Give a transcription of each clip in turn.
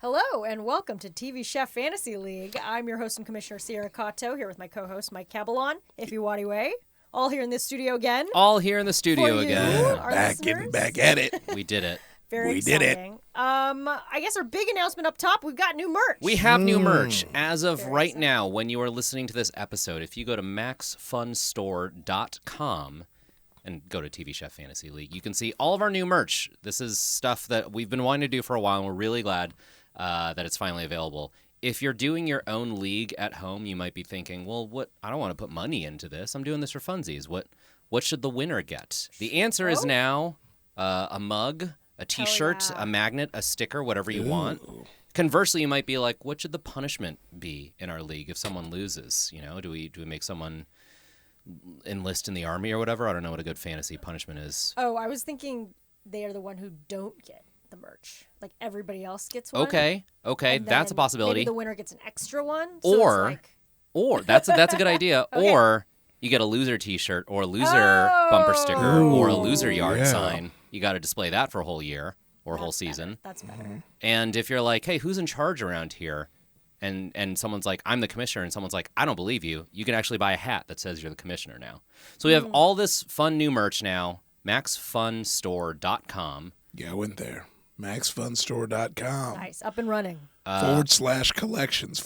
Hello and welcome to TV Chef Fantasy League. I'm your host and commissioner, Sierra Cotto, here with my co-host, Mike Caballon, Ifiwadiwe. All here in the studio again. All here in the studio again. Back at it. We did it. Very exciting. I guess our big announcement up top, we've got new merch. We have new merch. As of right now, when you are listening to this episode, if you go to maxfunstore.com and go to TV Chef Fantasy League, you can see all of our new merch. This is stuff that we've been wanting to do for a while, and we're really glad that it's finally available. If you're doing your own league at home, you might be thinking, well, what? I don't want to put money into this. I'm doing this for funsies. What should the winner get? The answer is now a mug, a T-shirt, a magnet, a sticker, whatever you want. Conversely, you might be like, what should the punishment be in our league if someone loses? You know, do we make someone enlist in the army or whatever? I don't know what a good fantasy punishment is. Oh, I was thinking they are the one who don't get the merch. Like everybody else gets one. Okay, that's a possibility. Maybe the winner gets an extra one. So or that's a good idea. Okay. Or you get a loser T-shirt or a loser bumper sticker or a loser yard sign. You got to display that for a whole year or a whole season. That's better. And if you're like, hey, who's in charge around here? And someone's like, I'm the commissioner, and someone's like, I don't believe you. You can actually buy a hat that says you're the commissioner now. So we have all this fun new merch now. maxfunstore.com. Yeah, I went there. maxfunstore.com. Nice. Up and running. /collections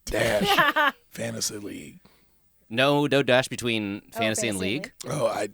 /TV-chef-fantasy league. No dash between fantasy and league. Oh, it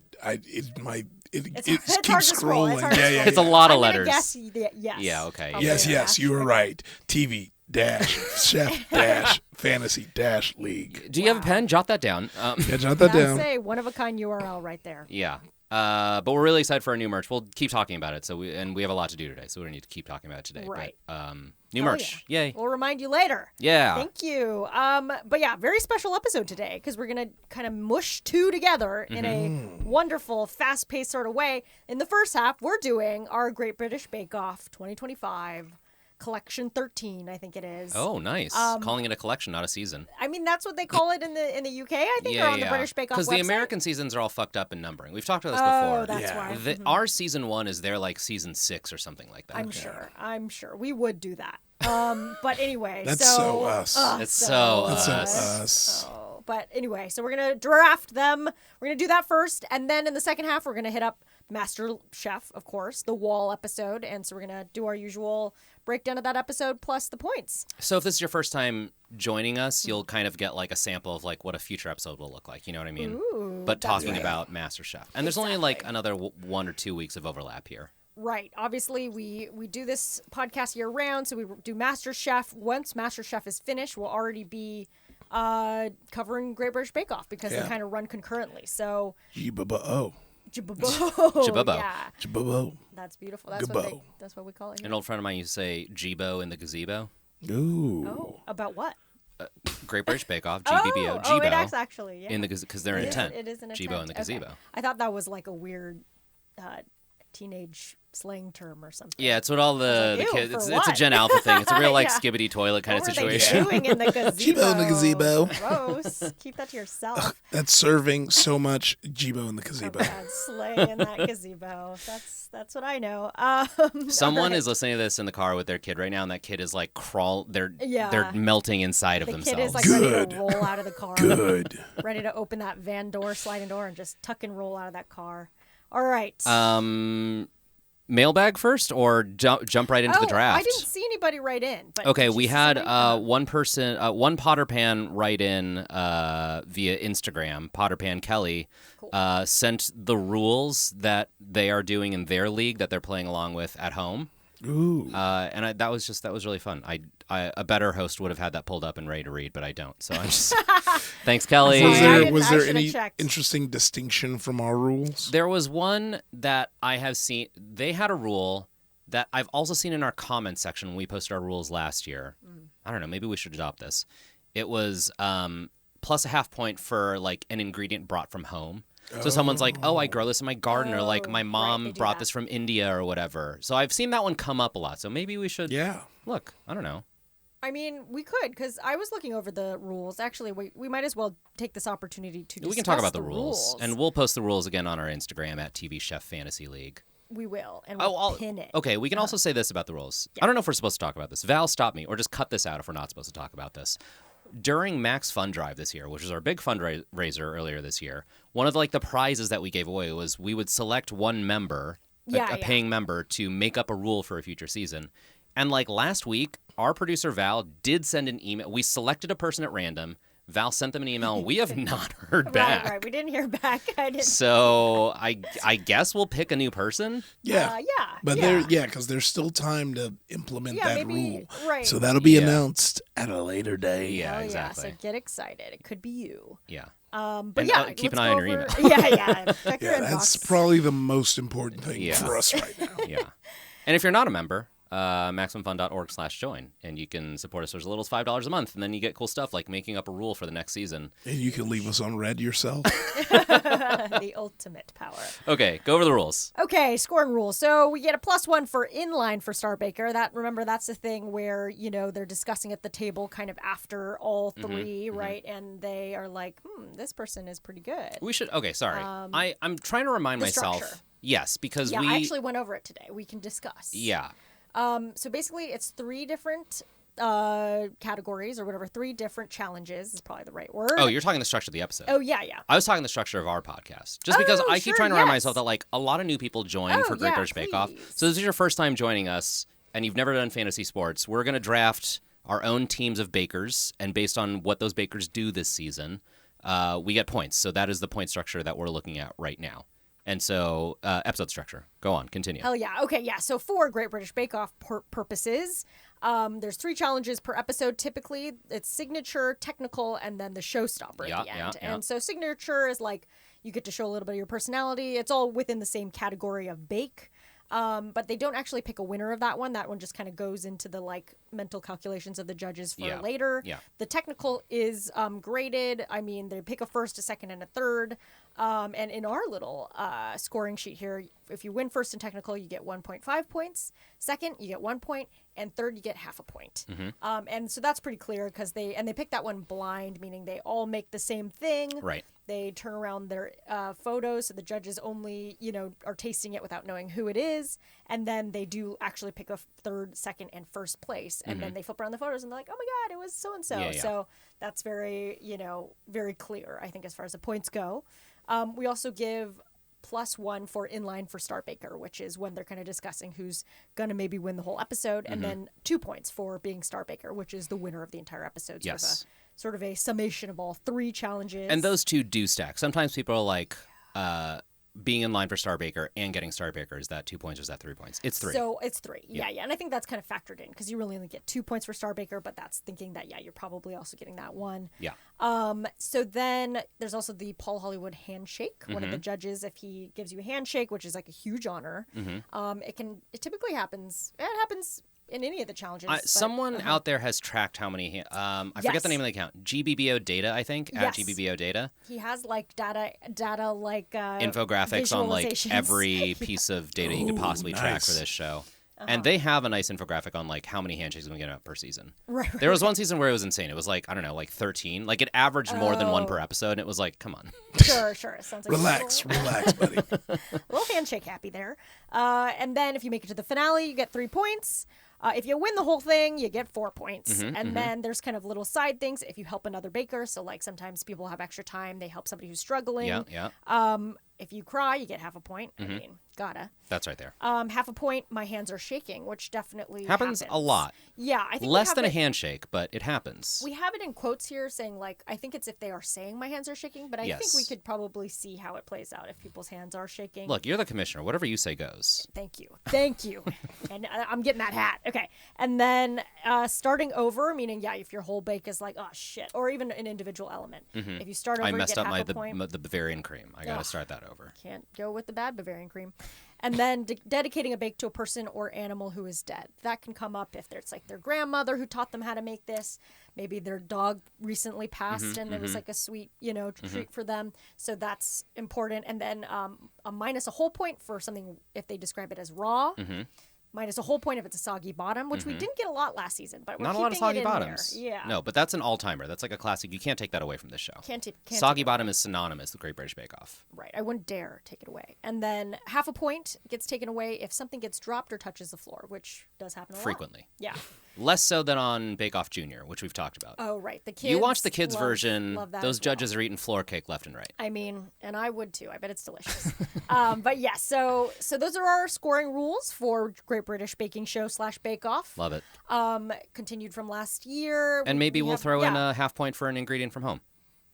keeps scroll. scrolling. Yeah. It's a lot of letters. Guess, yes. Yeah, okay. Yes, you were right. TV-chef-fantasy-league. Do you have a pen? Jot that down. Yeah, jot that down. Say one-of-a-kind URL right there. Yeah. But we're really excited for our new merch. We'll keep talking about it. We have a lot to do today, so we don't need to keep talking about it today. Right. But, new merch. Yeah. Yay. We'll remind you later. Yeah. Thank you. But yeah, very special episode today because we're going to kind of mush two together in a wonderful, fast-paced sort of way. In the first half, we're doing our Great British Bake Off 2025 Collection 13, I think it is. Oh, nice. Calling it a collection, not a season. I mean, that's what they call it in the UK, I think, or on the British Bake Off website. Because the American seasons are all fucked up in numbering. We've talked about this before. That's why. Our season 1 is their like season 6 or something like that. I'm sure. We would do that. But anyway. That's so us. It's so us. Oh, but anyway, so we're going to draft them. We're going to do that first. And then in the second half, we're going to hit up MasterChef, of course, the wall episode. And so we're going to do our usual breakdown of that episode plus the points. So if this is your first time joining us, you'll kind of get like a sample of like what a future episode will look like. You know what I mean? Ooh, but talking about MasterChef. And there's only like another 1 or 2 weeks of overlap here. Right. Obviously, we do this podcast year round, so we do MasterChef. Once MasterChef is finished, we'll already be covering Great British Bake Off because they kind of run concurrently. So Jibabo. Yeah. Jibabo. That's beautiful. That's what we call it here. An old friend of mine used to say Jibo in the gazebo. Ooh. Oh, about what? Great British Bake Off, GBBO, Jibo. Oh, it is actually, yeah. Because they're in a tent. It is in a Jibo tent. in the gazebo. Okay. I thought that was like a weird teenage slang term or something. Yeah, it's what all the Ew, kids. for It's what? a Gen Alpha thing. It's a real like Yeah. skibbity toilet kind What of were they situation. doing in the gazebo? Jibo in the gazebo. Gross. Keep that to yourself. That's serving so much Jibo in the gazebo. Oh, God, slay in that gazebo. That's what I know. Someone is listening to this in the car with their kid right now, and that kid is like They're melting inside of the themselves. kid is like ready to roll out of the car. Good. Ready to open that van door, sliding door, and just tuck and roll out of that car. All right. Mailbag first, or jump right into the draft? I didn't see anybody write in. But okay, we had one Potter Pan write in via Instagram. Potter Pan Kelly sent the rules that they are doing in their league that they're playing along with at home. Ooh. And that was really fun. A better host would have had that pulled up and ready to read, but I don't. So I'm just thanks, Kelly. Was there any interesting distinction from our rules? There was one that I have seen. They had a rule that I've also seen in our comments section when we posted our rules last year. I don't know. Maybe we should adopt this. It was plus a half point for like an ingredient brought from home. So someone's like, oh, I grow this in my garden, or like my mom brought this from India or whatever. So I've seen that one come up a lot. So maybe we should look. I don't know. I mean, we could, because I was looking over the rules. Actually, we might as well take this opportunity to discuss We can talk about the rules. And we'll post the rules again on our Instagram at TV Chef Fantasy League. We will, and we'll pin it. Okay, we can also say this about the rules. I don't know if we're supposed to talk about this. Val, stop me, or just cut this out if we're not supposed to talk about this. During Max Fund Drive this year, which was our big fundraiser earlier this year, one of the prizes that we gave away was we would select one member, a paying member, to make up a rule for a future season. And last week, our producer Val did send an email. We selected a person at random. Val sent them an email. We have not heard back. Right. We didn't hear back. So I guess we'll pick a new person. Yeah. But because there's still time to implement that rule. Right. So that'll be announced at a later day. Yeah, exactly. So get excited. It could be you. Yeah. But keep an eye on your email. Check your inbox. That's probably the most important thing for us right now. Yeah. And if you're not a member, MaximumFun.org/join, and you can support us for as little as $5 a month, and then you get cool stuff like making up a rule for the next season. And you can leave us on red yourself. The ultimate power. Okay, go over the rules. Okay, scoring rules. So we get a +1 for inline for Star Baker. Remember, that's the thing where, they're discussing at the table kind of after all three, right? And they are like, this person is pretty good. We should, sorry. I'm trying to remind myself. Structure. Yes, because I actually went over it today. We can discuss. Yeah. So basically, it's 3 different categories or whatever. 3 different challenges is probably the right word. Oh, you're talking the structure of the episode. Oh, yeah. I was talking the structure of our podcast. Just because I keep trying to remind myself that a lot of new people join for Great British Bake Off. So this is your first time joining us and you've never done fantasy sports. We're going to draft our own teams of bakers, and based on what those bakers do this season, we get points. So that is the point structure that we're looking at right now. And so, episode structure. Go on, continue. Hell yeah. Okay, yeah. So for Great British Bake Off purposes, there's 3 challenges per episode. Typically, it's signature, technical, and then the showstopper at the end. And so signature is you get to show a little bit of your personality. It's all within the same category of bake. But they don't actually pick a winner of that one. That one just kind of goes into the mental calculations of the judges for later. Yeah. The technical is graded. I mean, they pick a first, a second, and a third. And in our little scoring sheet here, if you win first in technical, you get 1.5 points. Second, you get 1 point. And third, you get half a point. Mm-hmm. And so that's pretty clear because they pick that one blind, meaning they all make the same thing. Right. They turn around their photos, so the judges only, are tasting it without knowing who it is. And then they do actually pick a third, second, and first place. And then they flip around the photos and they're like, oh my God, it was so-and-so. Yeah. So that's very, very clear, I think, as far as the points go. We also give +1 for inline for Star Baker, which is when they're kind of discussing who's going to maybe win the whole episode. And then 2 points for being Star Baker, which is the winner of the entire episode. Yes. Sort of a summation of all 3 challenges. And those 2 do stack. Sometimes people are like, being in line for Star Baker and getting Star Baker, is that 2 points or is that 3 points? It's 3. So it's 3. Yeah. And I think that's kind of factored in because you really only get 2 points for Star Baker, but that's thinking that, you're probably also getting that one. Yeah. So then there's also the Paul Hollywood handshake. One of the judges, if he gives you a handshake, which is a huge honor, it typically happens. It happens in any of the challenges. Someone out there has tracked how many. I forget the name of the account. GBBO Data, I think. At GBBO Data. He has data infographics on every piece of data you could possibly track for this show. And they have a nice infographic on how many handshakes we get out per season. Right. There was one season where it was insane. It was 13. It averaged more than 1 per episode, and it was come on. Sure. It sounds like relax, buddy. A little handshake happy there. And then if you make it to the finale, you get 3 points. If you win the whole thing, you get 4 points. Then there's kind of little side things. If you help another baker, so sometimes people have extra time, they help somebody who's struggling. Yeah. If you cry, you get half a point. I mean, gotta. That's right there. Half a point, my hands are shaking, which definitely happens a lot. Yeah, I think less than a handshake, but it happens. We have it in quotes here saying I think it's if they are saying my hands are shaking, but I think we could probably see how it plays out if people's hands are shaking. Look, you're the commissioner. Whatever you say goes. Thank you. And I'm getting that hat. Okay. And then starting over, meaning, if your whole bake is oh, shit, or even an individual element. If you start over, I messed you get up half a point. the Bavarian cream. I got to start that over. Can't go with the bad Bavarian cream. And then dedicating a bake to a person or animal who is dead. That can come up if it's their grandmother who taught them how to make this. Maybe their dog recently passed and it was a sweet, treat for them. So that's important. And then a minus a whole point for something if they describe it as raw. minus a whole point if it's a soggy bottom, which we didn't get a lot last season, but we're Not a keeping lot of soggy it in bottoms. there. Yeah. No, but that's an all-timer. That's like a classic. You can't take that away from this show. Can't Soggy take it bottom is synonymous with Great British Bake Off. Right. I wouldn't dare take it away. And then half a point gets taken away if something gets dropped or touches the floor, which does happen a lot. Frequently. Yeah. Less so than on Bake Off Junior, which we've talked about. Oh, right. The kids. You watch the kids' love version, that those as well. judges are eating floor cake left and right. I mean, and I would too. I bet it's delicious. But yeah, so those are our scoring rules for Great British Baking Show / Bake Off. Love it. Continued from last year. And maybe we'll throw in yeah. a half point for an ingredient from home.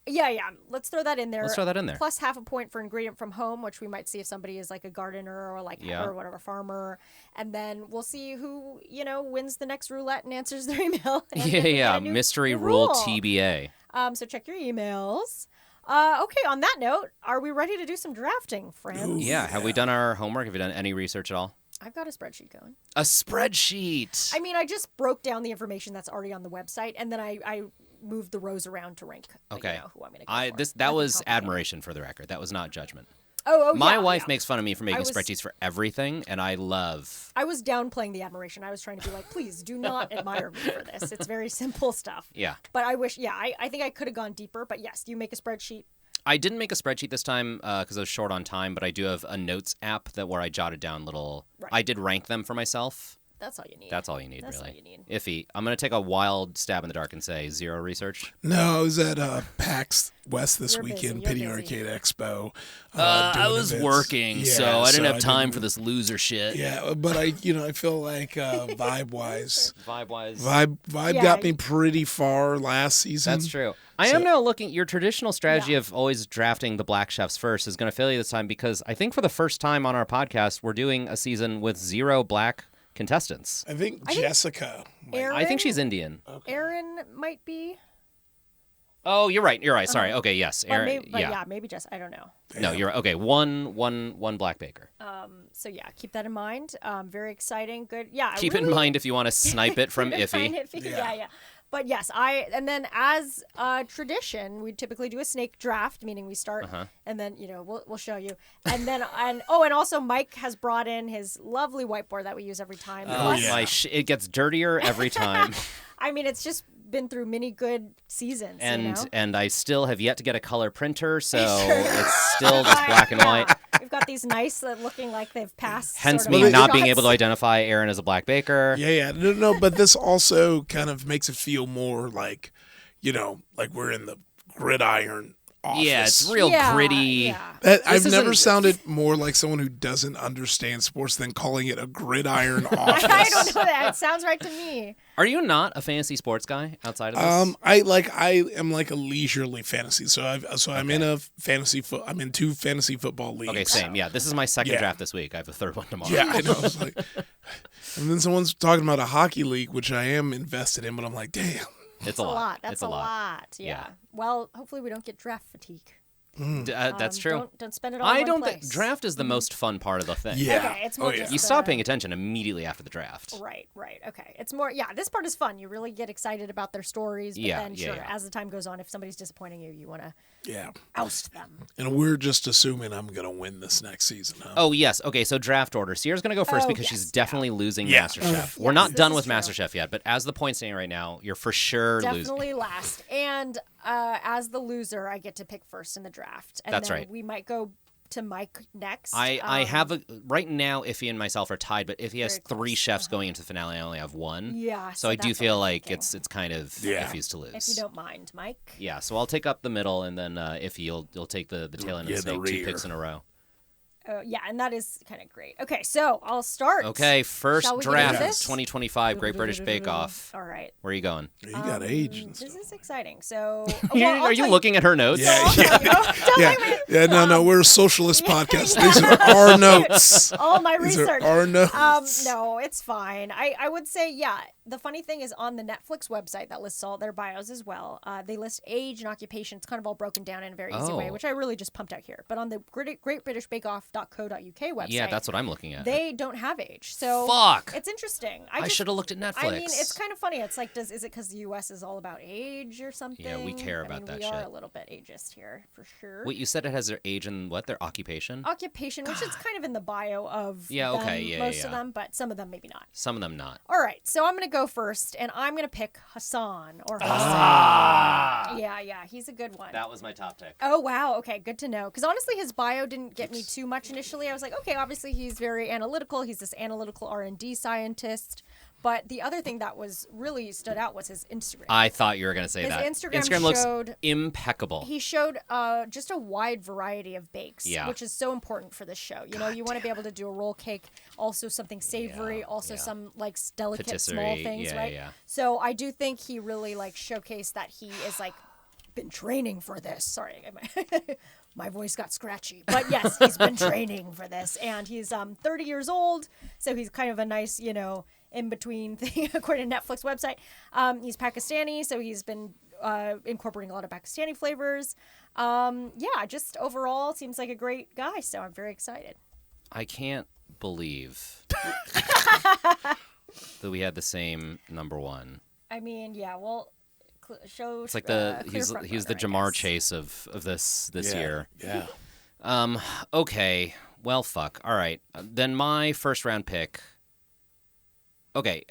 Yeah. Let's throw that in there. Let's throw that in there. Plus half a point for ingredient from home, which we might see if somebody is like a gardener or like or whatever farmer, and then we'll see who wins the next roulette and answers their email. Yeah. Mystery rule TBA. So check your emails. Okay. On that note, are we ready to do some drafting, friends? Yeah. Have we done our homework? Have you done any research at all? I've got a spreadsheet going. A spreadsheet. I mean, I just broke down the information that's already on the website, and then I moved the rows around to rank. Okay. Who I'm gonna go for. That was admiration for the record. That was not judgment. Oh, My wife yeah. makes fun of me for making spreadsheets for everything, and I love. I was downplaying the admiration. I was trying to be like, please do not admire me for this. It's very simple stuff. Yeah. But I wish, I think I could have gone deeper. But yes, you make a spreadsheet. I didn't make a spreadsheet this time because I was short on time, but I do have a notes app where I jotted down little. Right. I did rank them for myself. That's all you need. That's all you need, That's really. all you need. Iffy. I'm going to take a wild stab in the dark and say zero research. No, I was at PAX West this You're weekend, busy. Pity You're busy. Arcade Expo. I was events. working, Yeah, so I didn't have time didn't- for this loser shit. Yeah, but I feel like vibe-wise, Vibe-wise. vibe Yeah, got me pretty far last season. That's true. I am now looking. Your traditional strategy of always drafting the black chefs first is going to fail you this time because I think for the first time on our podcast, we're doing a season with 0 black contestants. I think Jessica. Aaron, I think she's Indian. Aaron might be. Oh, you're right. You're right. Sorry. Okay. Yes. But Aaron. maybe, maybe just, I don't know. No, you're right. Okay. One black baker. So yeah, keep that in mind. Very exciting. Good. Yeah. Keep in mind if you want to snipe it from Iffy. Yeah. But yes, and then as tradition, we typically do a snake draft, meaning we start and then, we'll show you. And then, and also Mike has brought in his lovely whiteboard that we use every time. It gets dirtier every time. I mean, it's just been through many good seasons. And I still have yet to get a color printer, so it's still just black and white. We've got these nice looking like they've passed. Hence sort of me not being shots. able to identify Aaron as a black baker. Yeah. No, but this also kind of makes it feel more like, like we're in the gridiron office. Yeah, it's real gritty. Yeah. I've never sounded more like someone who doesn't understand sports than calling it a gridiron office. I don't know that. It sounds right to me. Are you not a fantasy sports guy outside of this? I am like a leisurely fantasy. So I'm in I'm in 2 fantasy football leagues. Okay, same. Yeah, this is my second draft this week. I have a third one tomorrow. Yeah, I know. It's like, and then someone's talking about a hockey league, which I am invested in, but I'm like, damn. It's a lot. That's a lot. Yeah. Well, hopefully we don't get draft fatigue. That's true. Don't spend it all in one place. think draft is the most fun part of the thing. Yeah. Okay, it's more just You stop paying attention immediately after the draft. Right. Okay. It's more, this part is fun. You really get excited about their stories. But then, as the time goes on, if somebody's disappointing you, you want to oust them. And we're just assuming I'm going to win this next season, huh? Oh, yes. Okay, so draft order. Sierra's going to go first because she's definitely losing MasterChef. We're not done with MasterChef yet, but as the point's standing right now, you're for sure losing. Definitely last. And as the loser, I get to pick first in the draft. And That's then right. we might go to Mike next. I have right now, Iffy and myself are tied, but Iffy has Very 3 chefs going into the finale. I only have 1. Yeah. So I do that's feel what I'm like thinking. it's kind of Iffy's to lose. If you don't mind, Mike. Yeah, so I'll take up the middle, and then Iffy, you'll take the tail end of the snake, 2 picks in a row. Yeah, and that is kind of great. Okay, so I'll start. Okay, first Shall we get draft, into this? 2025 Great British Bake Off. All right. Where are you going? You got age and This stuff. is exciting. So, Are you looking at her notes? No, we're a socialist podcast. These are our notes. All my These research. are our notes. No, it's fine. I would say, the funny thing is on the Netflix website that lists all their bios as well, they list age and occupation. It's kind of all broken down in a very easy way, which I really just pumped out here. But on the greatbritishbakeoff.co.uk website, Yeah, that's what I'm looking at. they don't have age. So Fuck. it's interesting. I should have looked at Netflix. I mean, it's kind of funny. it's like, is it because the U.S. is all about age or something? Yeah, we care about that we shit. are a little bit ageist here, for sure. Wait, you said it has their age and what? Their occupation? Occupation, which is kind of in the bio of Yeah, them, okay, yeah, most yeah. of them, but some of them maybe not. Some of them not. All right, so I'm going to go first, and I'm going to pick Hassan or Hassan. Yeah, he's a good one. That was my top pick. Oh, wow. Okay, good to know. Because honestly, his bio didn't get me too much initially. I was like, okay, obviously he's very analytical. He's this analytical R&D scientist. But the other thing that was really stood out was his Instagram. I thought you were going to say His that. Instagram looks showed- impeccable. He showed just a wide variety of bakes, Yeah. which is so important for this show. You know, you want to be able to do a roll cake, also something savory, also yeah. some like delicate small Patisserie, things, yeah, right? yeah. So I do think he really like showcased that he is like been training for this. Sorry, my voice got scratchy, but yes, he's been training for this, and he's 30 years old, so he's kind of a nice, you know, in between thing according to Netflix website. He's Pakistani, so he's been incorporating a lot of Pakistani flavors. Yeah, just overall seems like a great guy, so I'm very excited. I can't believe that we had the same number one. I mean, yeah, well, show. It's like he's the Jamar Chase of this year. Yeah. Okay. Well, fuck. All right. Then my first round pick. Okay.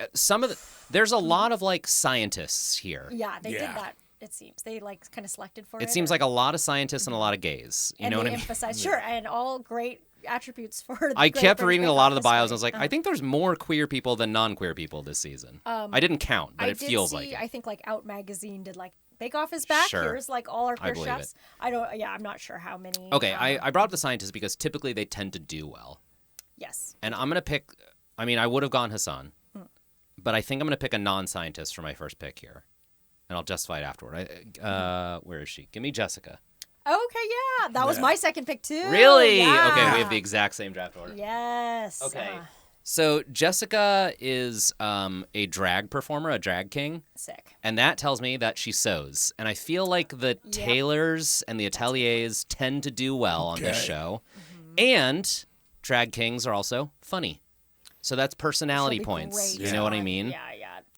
There's a lot of like scientists here. Yeah, they did Yeah. that. It seems they like kind of selected for it. It seems like a lot of scientists and a lot of gays. You know what I mean? Emphasize, sure, and all great attributes for. The I Great kept British reading a Bake lot Off of the this bios. week. I was like, I think there's more queer people than non-queer people this season. I didn't count, but I it did feels see, like it. I think like Out Magazine did like Bake Off is back. Sure. Here's like all our I queer believe chefs. I'm not sure how many. Okay, I brought up the scientists because typically they tend to do well. Yes. And I'm going to pick, I mean, I would have gone Hassan, but I think I'm going to pick a non-scientist for my first pick here. And I'll justify it afterward. Where is she? Give me Jessica. Okay, yeah. That was my second pick too. Really? Yeah. Okay, we have the exact same draft order. Yes. Okay. So Jessica is a drag performer, a drag king. Sick. And that tells me that she sews. And I feel like the tailors and the ateliers tend to do well on this show. And drag kings are also funny. So that's personality She'll be points. great You know what I on- mean? Yeah.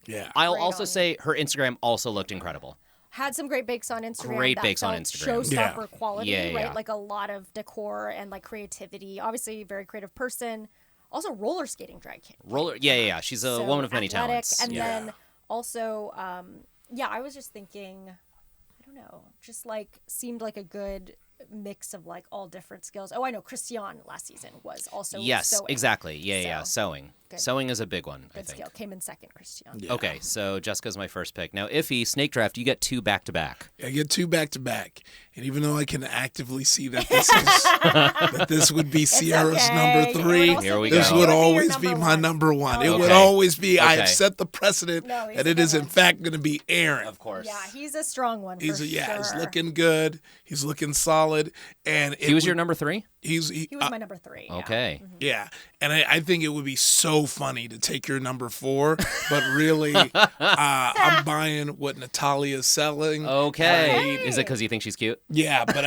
Yeah. I'll Great also on say her Instagram also looked incredible. Had some great bakes on Instagram. Great that bakes on felt Instagram. Showstopper quality, Yeah, right? yeah. Like a lot of decor and like creativity. Obviously, very creative person. Also, roller skating drag king. Yeah. She's a So woman of many athletic, talents. And Yeah. then also, I was just thinking, I don't know, just like seemed like a good mix of like all different skills. Oh, I know Christian last season was also Yes, sewing. exactly. Yeah. So, Sewing. good. Sewing is a big one, I Good think. skill. Came in second, Christian. Yeah. Okay, so Jessica's my first pick. Now, Iffy, Snake Draft, you get 2 back-to-back. I get 2 back to back, and even though I can actively see that this is that this would be Sierra's okay. number It would 3, also Here we be- this go. it would be your always be number my one. number 1. It Oh, would Okay. always be. I Okay. have set the precedent No, he's that a it good is in one. fact going to be Aaron. Of course. Yeah, he's a strong one. He's for he's sure. looking good. He's looking solid, and He was your number 3? he He was my number 3. Yeah. Okay. Yeah, and I think it would be so funny to take your number 4, but really, I'm buying what Natalia's selling. Okay. Is it because you think she's cute? Yeah, but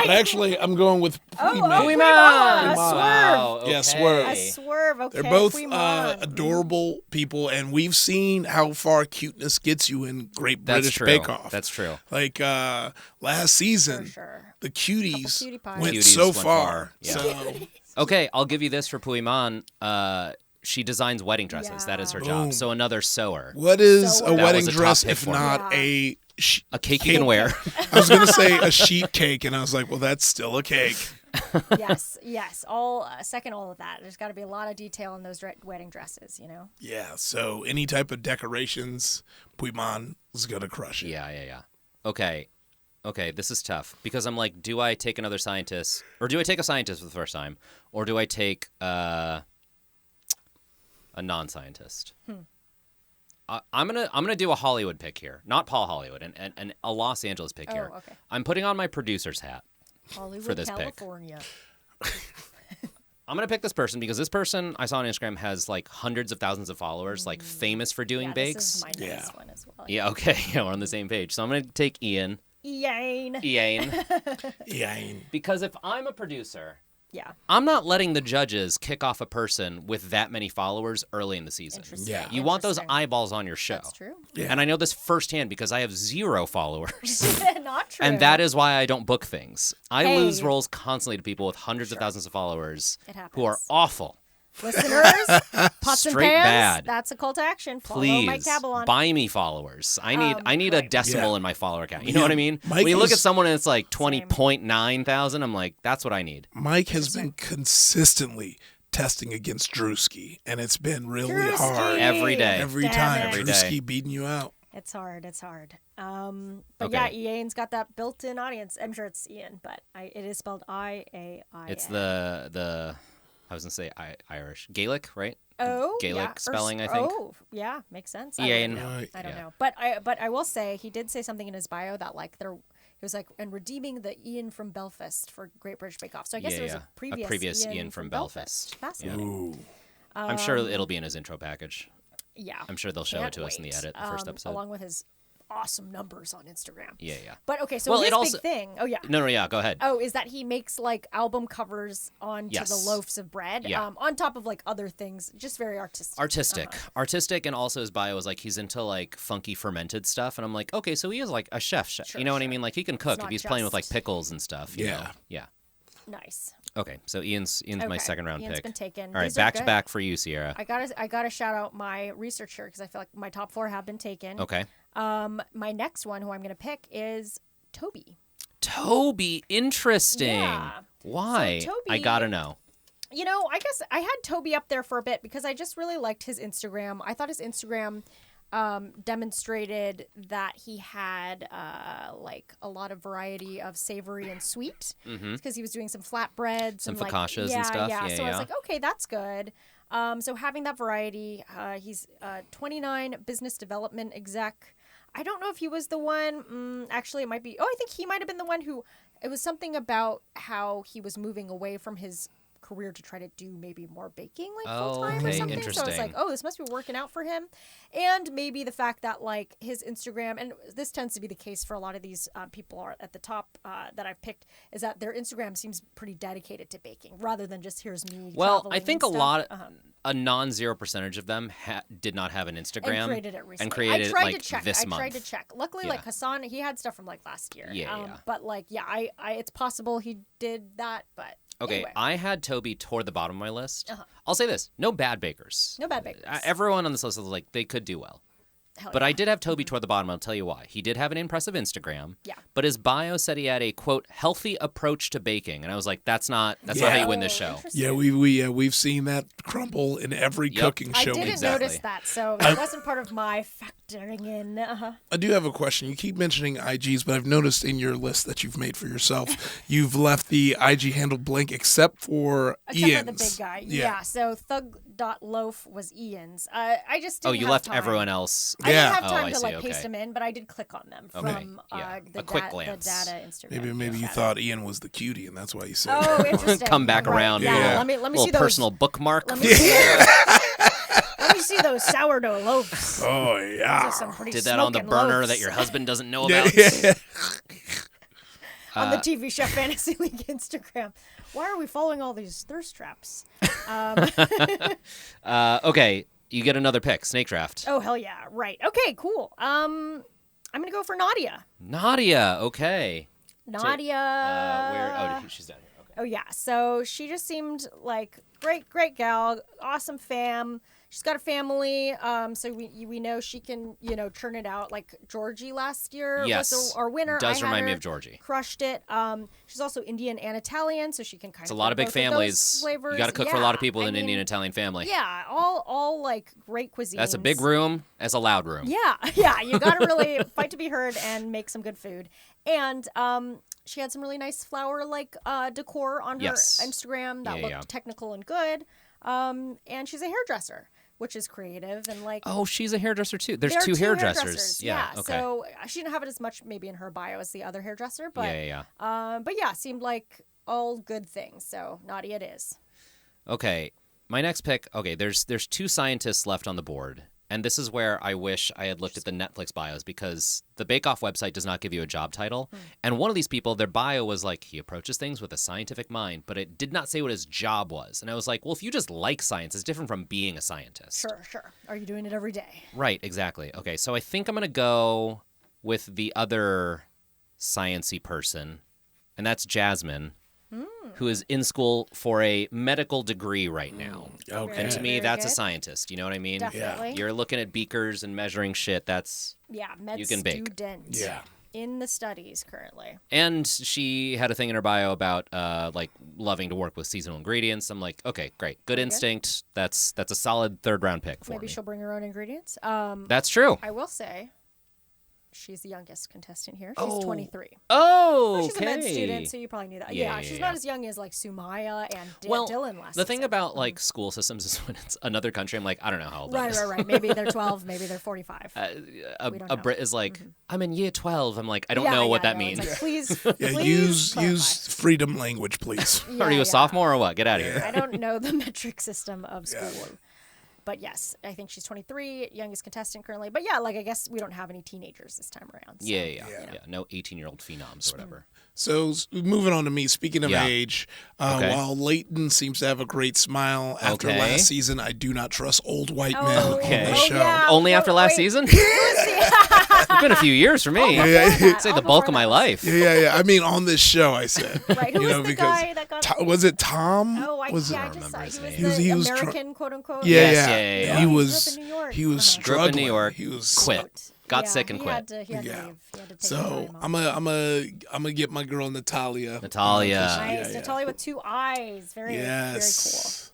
actually, I'm going with Puiman. Puiman. Puiman. Wow. Yeah, okay. Swerve. A swerve. Okay. They're both Puiman. adorable people, and we've seen how far cuteness gets you in Great That's British true. Bake Off. That's true. Like last season, For sure. the cuties cutie pies. went Cuties so went far. far. Yeah. So Okay, I'll give you this for Puiman. She designs wedding dresses. That is her job. Boom. So another sewer. what is So a That wedding was a top dress pick if for me. not Yeah. A cake you can wear. I was gonna say a sheet cake, and I was like, well, that's still a cake. Yes. All second, all of that. There's got to be a lot of detail in those wedding dresses. You know. Yeah. So any type of decorations, Puiman is gonna crush it. Yeah. Okay, this is tough because I'm like, do I take another scientist, or do I take a scientist for the first time, or do I take a non-scientist? I'm gonna do a Hollywood pick here, not Paul Hollywood, and a Los Angeles pick here. okay. I'm putting on my producer's hat. Hollywood, For this pick. California. I'm gonna pick this person because this person I saw on Instagram has like hundreds of thousands of followers, like famous for doing Yeah, bakes. this is my Yeah. next one as well. Yeah, okay, yeah, we're on the same page. So I'm gonna take Ian. Ian. Ian. Yeah. Because if I'm a producer Yeah. I'm not letting the judges kick off a person with that many followers early in the season. Interesting. Yeah. You want those Interesting. eyeballs on your show. That's true. Yeah. And I know this firsthand because I have 0 followers. Not true. And that is why I don't book things. I Hey. lose roles constantly to people with hundreds of thousands of followers It who are happens. awful. Listeners, pots and Straight pans, bad. that's a call to action. Follow Please Mike Cabellon. buy me followers. I need a right. decimal Yeah. in my follower count. You know what I mean? Mike when you look is- at someone and it's like 20.9 thousand, I'm like, that's what I need. Mike has been consistently testing against Drewski, and it's been really Drewski. hard. Every day. Every Damn time. it. Every day. Drewski beating you out. It's hard. It's hard. But Okay. yeah, Ian's got that built-in audience. I'm sure it's Ian, but it is spelled I-A-I-N. It's the I was gonna say Irish Gaelic, right? Gaelic yeah. spelling, I think. Oh, yeah, makes sense. Ian. I don't Yeah. know. But I will say he did say something in his bio that like he was like, and redeeming the Ian from Belfast for Great British Bake Off. So I guess Yeah, there was yeah. a A previous Ian from Belfast. Belfast. Fascinating. Ooh. I'm sure it'll be in his intro package. Yeah. I'm sure they'll show Can't it to us in the wait. edit, the first episode. Along with his awesome numbers on Instagram. Yeah, yeah. But okay, so Well, his it also- big thing. Oh yeah. No, yeah, go ahead. Oh, is that he makes like album covers onto Yes. the loaves of bread, Yeah. on top of like other things, just very artistic. Artistic, and also his bio is like he's into like funky fermented stuff, and I'm like, okay, so he is like a chef. Sure, You know what I sure. mean? Like he can cook if not he's playing with like just- pickles and stuff. You Yeah. know? Yeah. Nice. Okay, so Ian's my Okay, second round Ian's pick. been taken. All right, These are back to good. back for you, Sierra. I gotta shout out my research here because I feel like my top 4 have been taken. Okay. My next one, who I'm gonna pick, is Toby. Toby, interesting. Yeah. Why? So I Toby- gotta know. You know, I guess I had Toby up there for a bit because I just really liked his Instagram. I thought his Instagram demonstrated that he had like a lot of variety of savory and sweet because he was doing some flatbreads, Some and like, focaccias and yeah, stuff. Yeah, Yeah, so I was yeah. like, okay, that's good. So having that variety, he's 29, business development exec. I don't know if he was the one. Actually, it might be. Oh, I think he might have been the one who. It was something about how he was moving away from his career to try to do maybe more baking like Oh, full time or okay, something. So I was interesting. like, oh, this must be working out for him. And maybe the fact that like his Instagram, and this tends to be the case for a lot of these people are at the top that I've picked, is that their Instagram seems pretty dedicated to baking rather than just here's me. Well, traveling I think and a stuff. lot, a non-zero percentage of them did not have an Instagram And created it recently. and created I it tried like to check. this I month. tried to check. Luckily, Yeah. like Hassan, he had stuff from like last year. Yeah. But like, yeah, I it's possible he did that, but Okay, anyway. I had Toby toward the bottom of my list. I'll say this: no bad bakers. No bad bakers. Everyone on this list was like they could do well. Hell But yeah. I did have Toby toward the bottom. I'll tell you why. He did have an impressive Instagram. Yeah. But his bio said he had a quote healthy approach to baking, and I was like, that's not how you win this show. Interesting. Yeah, we've seen that crumble in every Yep. cooking I show. didn't Exactly. notice that, so that wasn't part of my factoring in. I do have a question. You keep mentioning IGs, but I've noticed in your list that you've made for yourself, you've left the IG handle blank except for Except Ian's. for the big guy. Yeah. Yeah, so Thug.loaf was Ian's. I just didn't Oh, you have left time. everyone else. I didn't Yeah. have Oh, time I to see, like paste okay. them in, but I did click on them Okay, from yeah. the, A quick the glance. data Instagram. Maybe you data. thought Ian was the cutie, and that's why you said Oh, interesting. Come back Right, around. Yeah, Yeah. let me little see those. personal bookmark. Let me see those. Let me see those sourdough loaves. Oh, Those yeah. are some pretty Did that on the smoking burner loaves. that your husband doesn't know Yeah, about. yeah. on the TV Chef Fantasy League Instagram. Why are we following all these thirst traps? Okay, you get another pick. Snake draft. Oh hell yeah! Right. Okay. Cool. I'm gonna go for Nadia. Nadia. Okay. Nadia. Where? Oh, she's down here. Okay. Oh yeah. So she just seemed like great gal, awesome fam. She's got a family, so we know she can churn it out. Like Georgie last year Yes. was our winner. Does I had remind me her, of Georgie. Crushed it. She's also Indian and Italian, so she can kind It's of a lot of big both those families. flavors. You got to cook for a lot of Yeah, people in I an mean, Indian Italian family. Yeah, all like great cuisines. That's a big room. That's a loud room. Yeah, you got to really fight to be heard and make some good food. And she had some really nice flower decor on her Yes. Instagram that Yeah, looked yeah. technical and good. And she's a hairdresser, which is creative and like. Oh, she's a hairdresser too. There's there are two two hairdressers. Yeah. Okay. So she didn't have it as much maybe in her bio as the other hairdresser, but yeah. but yeah, seemed like all good things. So Nadia it is. Okay. My next pick. Okay. There's two scientists left on the board, And this is where I wish I had looked at the Netflix bios, because the Bake Off website does not give you a job title. And one of these people, their bio was like, he approaches things with a scientific mind, but it did not say what his job was. And I was like, well, if you just like science, it's different from being a scientist. Sure. Are you doing it every day? Right, exactly. Okay, so I think I'm going to go with the other science-y person, and that's Jasmine, who is in school for a medical degree right now. Okay. And to me, Very that's a good. scientist. You know what I mean? Definitely. You're looking at beakers and measuring shit. That's Med You can bake. student. Yeah. In the studies currently. And she had a thing in her bio about like loving to work with seasonal ingredients. I'm like, okay, great, good instinct. That's a solid third round pick for Maybe me. she'll bring her own ingredients. That's true. I will say, she's the youngest contestant here. She's 23. Oh, She's a med student, so you probably knew that. Yeah, She's yeah. not as young as like Sumaya and Well, Dylan last the thing season. about like school systems is when it's another country, I'm like, I don't know how old that is. Right. Maybe they're 12, maybe they're 45. A don't know. Brit is like, I'm in year 12. I'm like, I don't know what that no, it's means. like, please, Yeah, please use freedom language, please. clarify. Are you Yeah. a sophomore or what? Get out of here. I don't know the metric system of school. But yes, I think she's 23, youngest contestant currently. But yeah, like I guess we don't have any teenagers this time around. So. Yeah. No 18-year-old phenoms or whatever. So moving on to me, speaking of Yeah. age, Okay. while Leighton seems to have a great smile after Okay. last season, I do not trust old white Oh, men Okay. on the oh, show. yeah. Only after last Wait. season? It's been a few years for me. I'd say the bulk of my life. Yeah. I mean, on this show, I said. Right, who You was know, the because guy that got... Was it Tom? Oh, I was just remember saw his he was name. the He was American, quote unquote. Yes, Yeah. yeah. He He was. grew up in New York. He was Uh-huh. Grew up struggling. in New York, He was quit. Got Yeah, sick and he quit. Had to Yeah. leave. He had to take So time off. I'm gonna get my girl Natalia. Natalia. Nice. Natalia with two eyes. Very, Yes.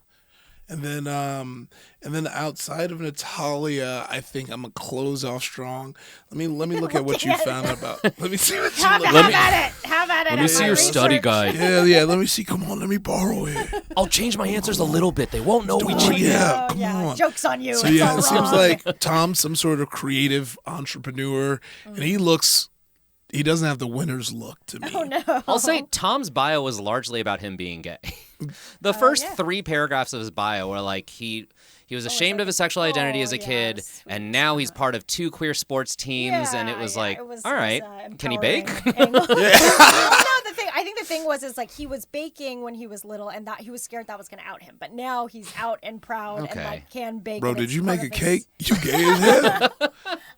And then outside of Natalia, I think I'm gonna close off strong. Let me look at what you found about. Let me see what you very cool. look. Have at it. Have at it. Let me in see my your study research. guide. Yeah. Let me see. Come on, let me borrow it. I'll change my answers a little bit. They won't know we Oh, cheated. yeah. Oh, Come yeah. on. Joke's on you. So It's yeah, all it seems wrong. like Tom's some sort of creative entrepreneur, and he doesn't have the winner's look to me. Oh, no. I'll say Tom's bio was largely about him being gay. The first 3 paragraphs of his bio were like he was ashamed of his sexual identity as a kid, sweet. and now he's part of 2 queer sports teams, and it was like, all right, can he bake? empowering angle. No, I think the thing was like he was baking when he was little, and that he was scared that was going to out him. But now he's out and proud and Okay. like can bake. Bro, and did it's you part make a of his- cake? You gay as hell?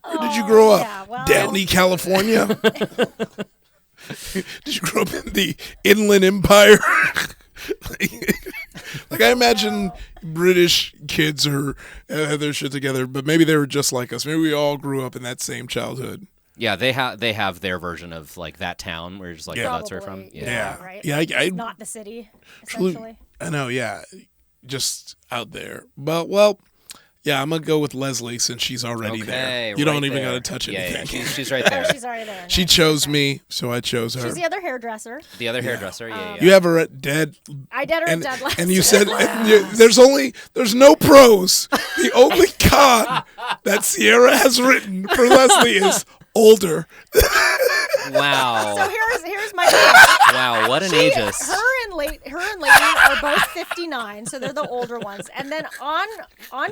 Where did you grow up? yeah, well- Downey, California? Did you grow up in the Inland Empire? like I imagine British kids have their shit together, but maybe they were just like us. Maybe we all grew up in that same childhood. Yeah, they have their version of like that town where you're just like, Yeah. oh, that's where you're from. Probably, Yeah. right. Yeah, I Not the city, truly- essentially. I know, yeah. Just out there. But well, yeah, I'm gonna go with Leslie since she's already there. You don't even gotta touch Yeah, anything. she's right Oh, there. she's already there. She Nice. chose Okay. me, so I chose her. She's the other hairdresser. The other hairdresser, yeah. You have her at dead, I did her and, dead last. and you said there's no pros. The only con that Sierra has written for Leslie is older. Wow. So here's my point. Wow, what an ageist. Her and Leighton are both 59, so they're the older ones. And then on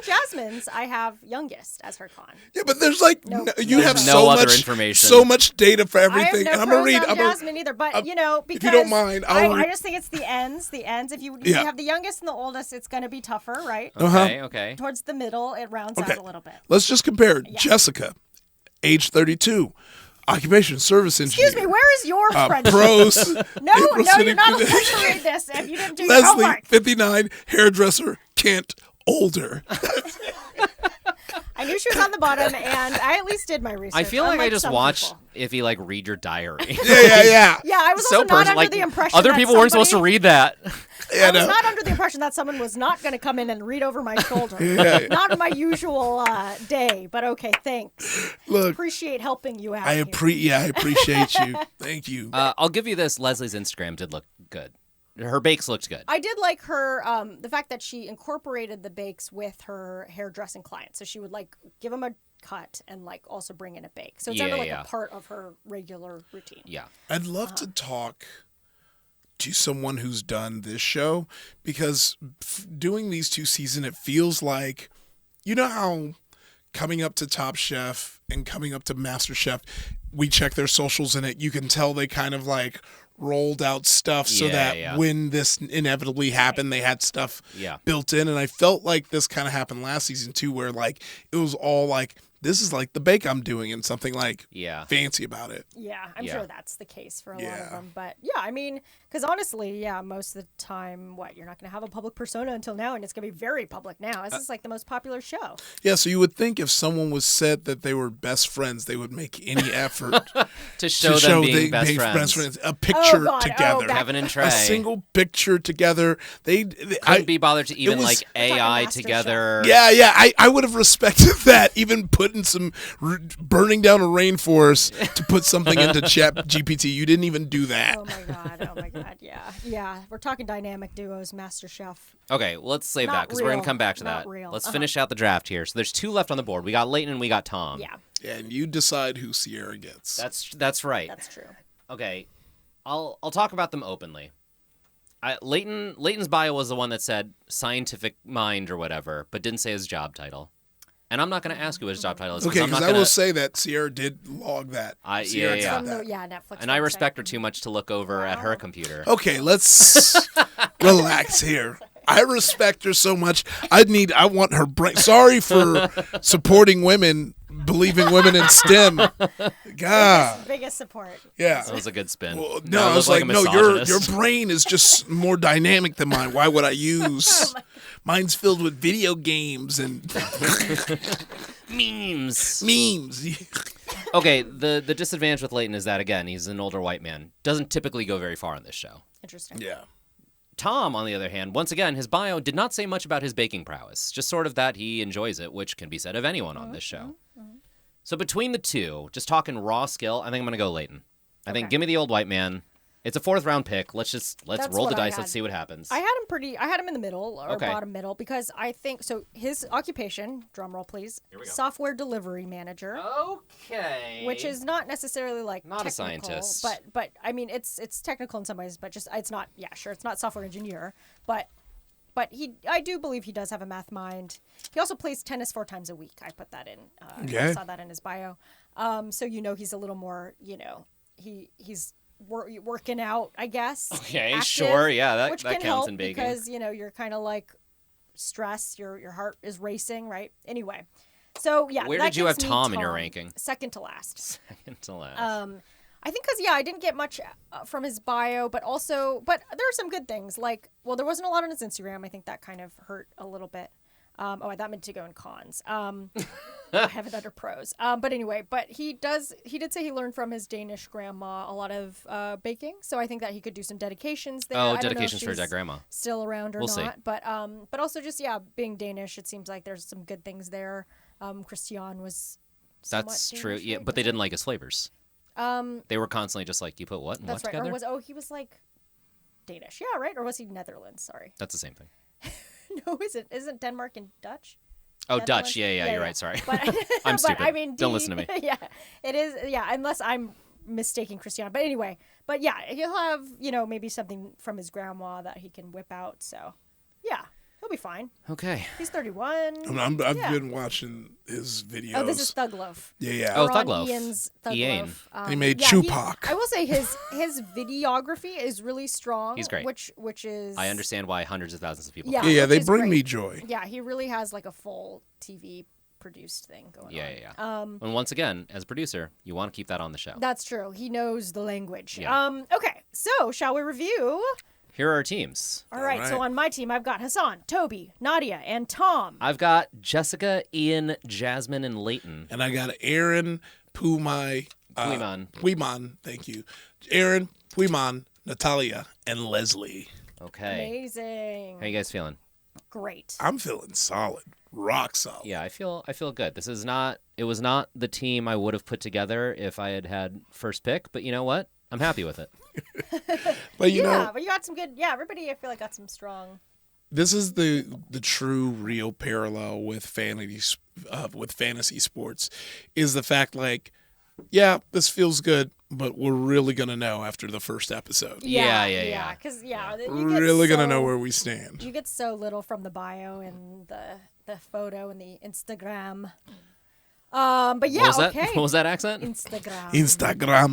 Jasmine's, I have youngest as her con. Yeah, but there's like No. you have There's so no other much information. so much data for I have everything, no and I'm gonna pros read. on Jasmine either, but you know, because if you don't mind, I just think it's the ends. If you Yeah. have the youngest and the oldest, it's going to be tougher, right? Okay. Towards the middle, it rounds Okay. out a little bit. Let's just compare Jessica, age 32, occupation service engineer. Excuse me, where is your spreadsheet? Pros. No, April City- you're not allowed to read this if you didn't do your Leslie, homework. 59, hairdresser, Kent, older. I knew she was on the bottom, and I at least did my research. I feel like I unlike just some watched people. if you like read your diary. Yeah. Yeah, I was So also not person- under like the impression other that people weren't supposed to somebody- read that. Yeah, I was no. not under the impression that someone was not going to come in and read over my shoulder. Yeah. Not on my usual day, but okay, thanks. Look, Appreciate helping you out. I here. appreciate you. Thank you. I'll give you this. Leslie's Instagram did look good. Her bakes looked good. I did like her, the fact that she incorporated the bakes with her hairdressing clients. So she would like give them a cut and like also bring in a bake. So it's Yeah, under like yeah. a part of her regular routine. Yeah. I'd love to talk to someone who's done this show because doing these 2 seasons, it feels like, you know how coming up to Top Chef and coming up to MasterChef, we check their socials in it. You can tell they kind of like rolled out stuff so that when this inevitably happened, they had stuff built in. And I felt like this kind of happened last season too, where like it was all like, this is like the bake I'm doing and something like fancy about it. Yeah, I'm sure that's the case for a lot of them. But yeah, I mean, because honestly, most of the time, you're not going to have a public persona until now, and it's going to be very public now. This is like the most popular show. Yeah, so you would think if someone was said that they were best friends, they would make any effort to show them being best friends. A picture together. Kevin and Trey. A single picture together. They couldn't be bothered to even like AI together. Yeah. I would have respected that, even putting some burning down a rainforest to put something into Chat GPT. You didn't even do that. Oh my god. Yeah. We're talking dynamic duos, MasterChef. Okay, well, let's save that because we're gonna come back to that. Let's finish out the draft here. So there's 2 left on the board. We got Leighton and we got Tom. Yeah. And you decide who Sierra gets. That's right. That's true. Okay, I'll talk about them openly. Leighton's bio was the one that said scientific mind or whatever, but didn't say his job title. And I'm not going to ask who his job title is. Okay, because I will say that Sierra did log that. Netflix. And I respect her too much to look over at her computer. Okay, let's relax here. I respect her so much. I want her brain. Sorry for supporting women, believing women in STEM. God. Biggest support. Yeah. That was a good spin. Well, no, I was like, no, your brain is just more dynamic than mine. Why would I use? Mine's filled with video games and memes. Okay, the disadvantage with Leighton is that, again, he's an older white man. Doesn't typically go very far on this show. Interesting. Yeah. Tom, on the other hand, once again, his bio did not say much about his baking prowess. Just sort of that he enjoys it, which can be said of anyone on this show. So between the two, just talking raw skill, I think I'm going to go Leighton. I think give me the old white man. It's a 4th round pick. Let's roll the dice. Let's see what happens. I had him in the middle or bottom middle because I think so. His occupation, drum roll please, software delivery manager. Okay. Which is not necessarily like not technical, a scientist, but I mean it's technical in some ways, but just it's not. Yeah, sure, it's not software engineer, but I do believe he does have a math mind. He also plays tennis 4 times a week. I put that in. I saw that in his bio. So he's a little more. He's working out, I guess. Okay, active, sure, yeah, that can counts help in baking because you're kind of like stressed. Your heart is racing, right? Anyway, so yeah. Where did you have Tom in your ranking? Second to last. Second to last. I think because I didn't get much from his bio, but there are some good things. Like, well, there wasn't a lot on his Instagram. I think that kind of hurt a little bit. I thought meant to go in cons. I have it under pros. But anyway, he did say he learned from his Danish grandma a lot of baking. So I think that he could do some dedications there. Oh, dedications for that grandma. Still around or we'll not. See. But also just, being Danish, it seems like there's some good things there. Christian was That's Danish, true. right? Yeah, but they didn't like his flavors. They were constantly just like, you put what and that's what right. together? Or he was like Danish. Yeah, right? Or was he Netherlands? Sorry. That's the same thing. No, isn't Denmark and Dutch? Oh, Dutch. Yeah, you're right. Sorry. But, I'm stupid. I mean, don't listen to me. Yeah, it is. Yeah, unless I'm mistaking Christian. But anyway, he'll have, maybe something from his grandma that he can whip out. So, yeah, he'll be fine. Okay. He's 31. I've been watching his videos. Oh, this is Thug Loaf. Yeah. Oh, Thug Loaf. Ian's Thug Loaf. He made Chupac. I will say his videography is really strong. He's great. Which is. I understand why hundreds of thousands of people. Yeah, they bring me joy. Yeah, he really has like a full TV produced thing going on. Yeah. And once again, as a producer, you want to keep that on the show. That's true. He knows the language. Yeah. Okay, so shall we review? Here are our teams. All right. So on my team, I've got Hassan, Toby, Nadia, and Tom. I've got Jessica, Ian, Jasmine, and Leighton. And I got Aaron, Puiman, thank you. Aaron, Puiman, Natalia, and Leslie. Okay. Amazing. How you guys feeling? Great. I'm feeling solid. Rock solid. Yeah, I feel good. It was not the team I would have put together if I had first pick, but you know what? I'm happy with it. But you know, but you got some good. Yeah, everybody I feel like got some strong. This is the true real parallel with fantasy sports is the fact like, yeah, this feels good, but we're really gonna know after the first episode. Yeah. Because we're really gonna know where we stand. You get so little from the bio and the photo and the Instagram. But yeah, What was that? okay. What was that accent? Instagram.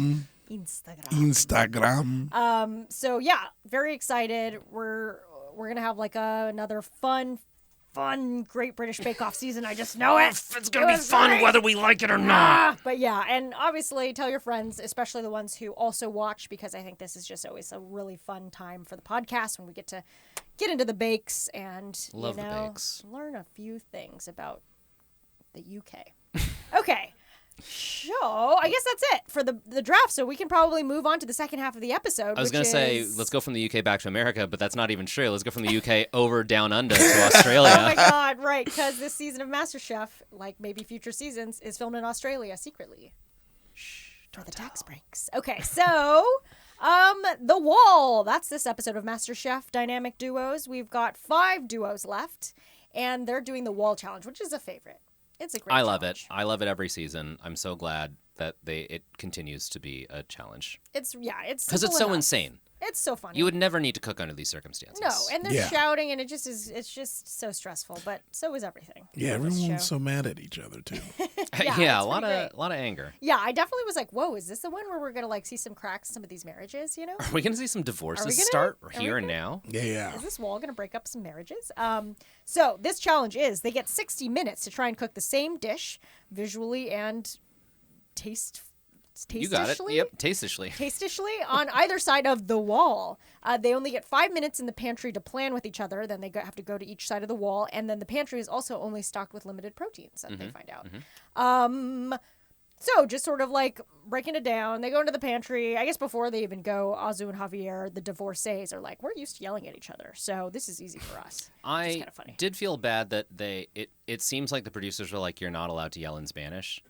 So yeah, very excited. We're gonna have like another fun Great British Bake Off season. I just know it. It's gonna be fun great. whether we like it or not. But yeah, and obviously tell your friends, especially the ones who also watch, because I think this is just always a really fun time for the podcast when we get to get into the bakes and Love the bakes. learn a few things about the UK. Okay. So I guess that's it for the draft. So we can probably move on to the second half of the episode. I was going to say, let's go from the UK back to America, but that's not even true. Let's go from the UK over down under to Australia. Oh my God, right. Because this season of MasterChef, like maybe future seasons, is filmed in Australia secretly. Shh, for the tax breaks. Okay, so The Wall. That's this episode of MasterChef Dynamic Duos. We've got 5 duos left, and they're doing the Wall Challenge, which is a favorite. It's a great I love challenge. it. I love it every season. I'm so glad that it continues to be a challenge. It's because it's so enough. insane. It's so funny. You would never need to cook under these circumstances. No, and they're shouting, and it's just so stressful. But so is everything. Yeah, everyone's so mad at each other too. yeah, a lot of anger. Yeah, I definitely was like, "Whoa, is this the one where we're gonna like see some cracks in some of these marriages?" You know? Are we gonna see some divorces start here and now? Yeah. Is this wall gonna break up some marriages? So this challenge is they get 60 minutes to try and cook the same dish visually and tastefully. You got it. Yep, tastishly on either side of the wall. They only get 5 minutes in the pantry to plan with each other. Then they have to go to each side of the wall. And then the pantry is also only stocked with limited proteins that they find out. So just sort of like breaking it down. They go into the pantry. I guess before they even go, Azu and Javier, the divorcees, are like, we're used to yelling at each other. So this is easy for us. I kind of funny. did feel bad that it seems like the producers were like, you're not allowed to yell in Spanish.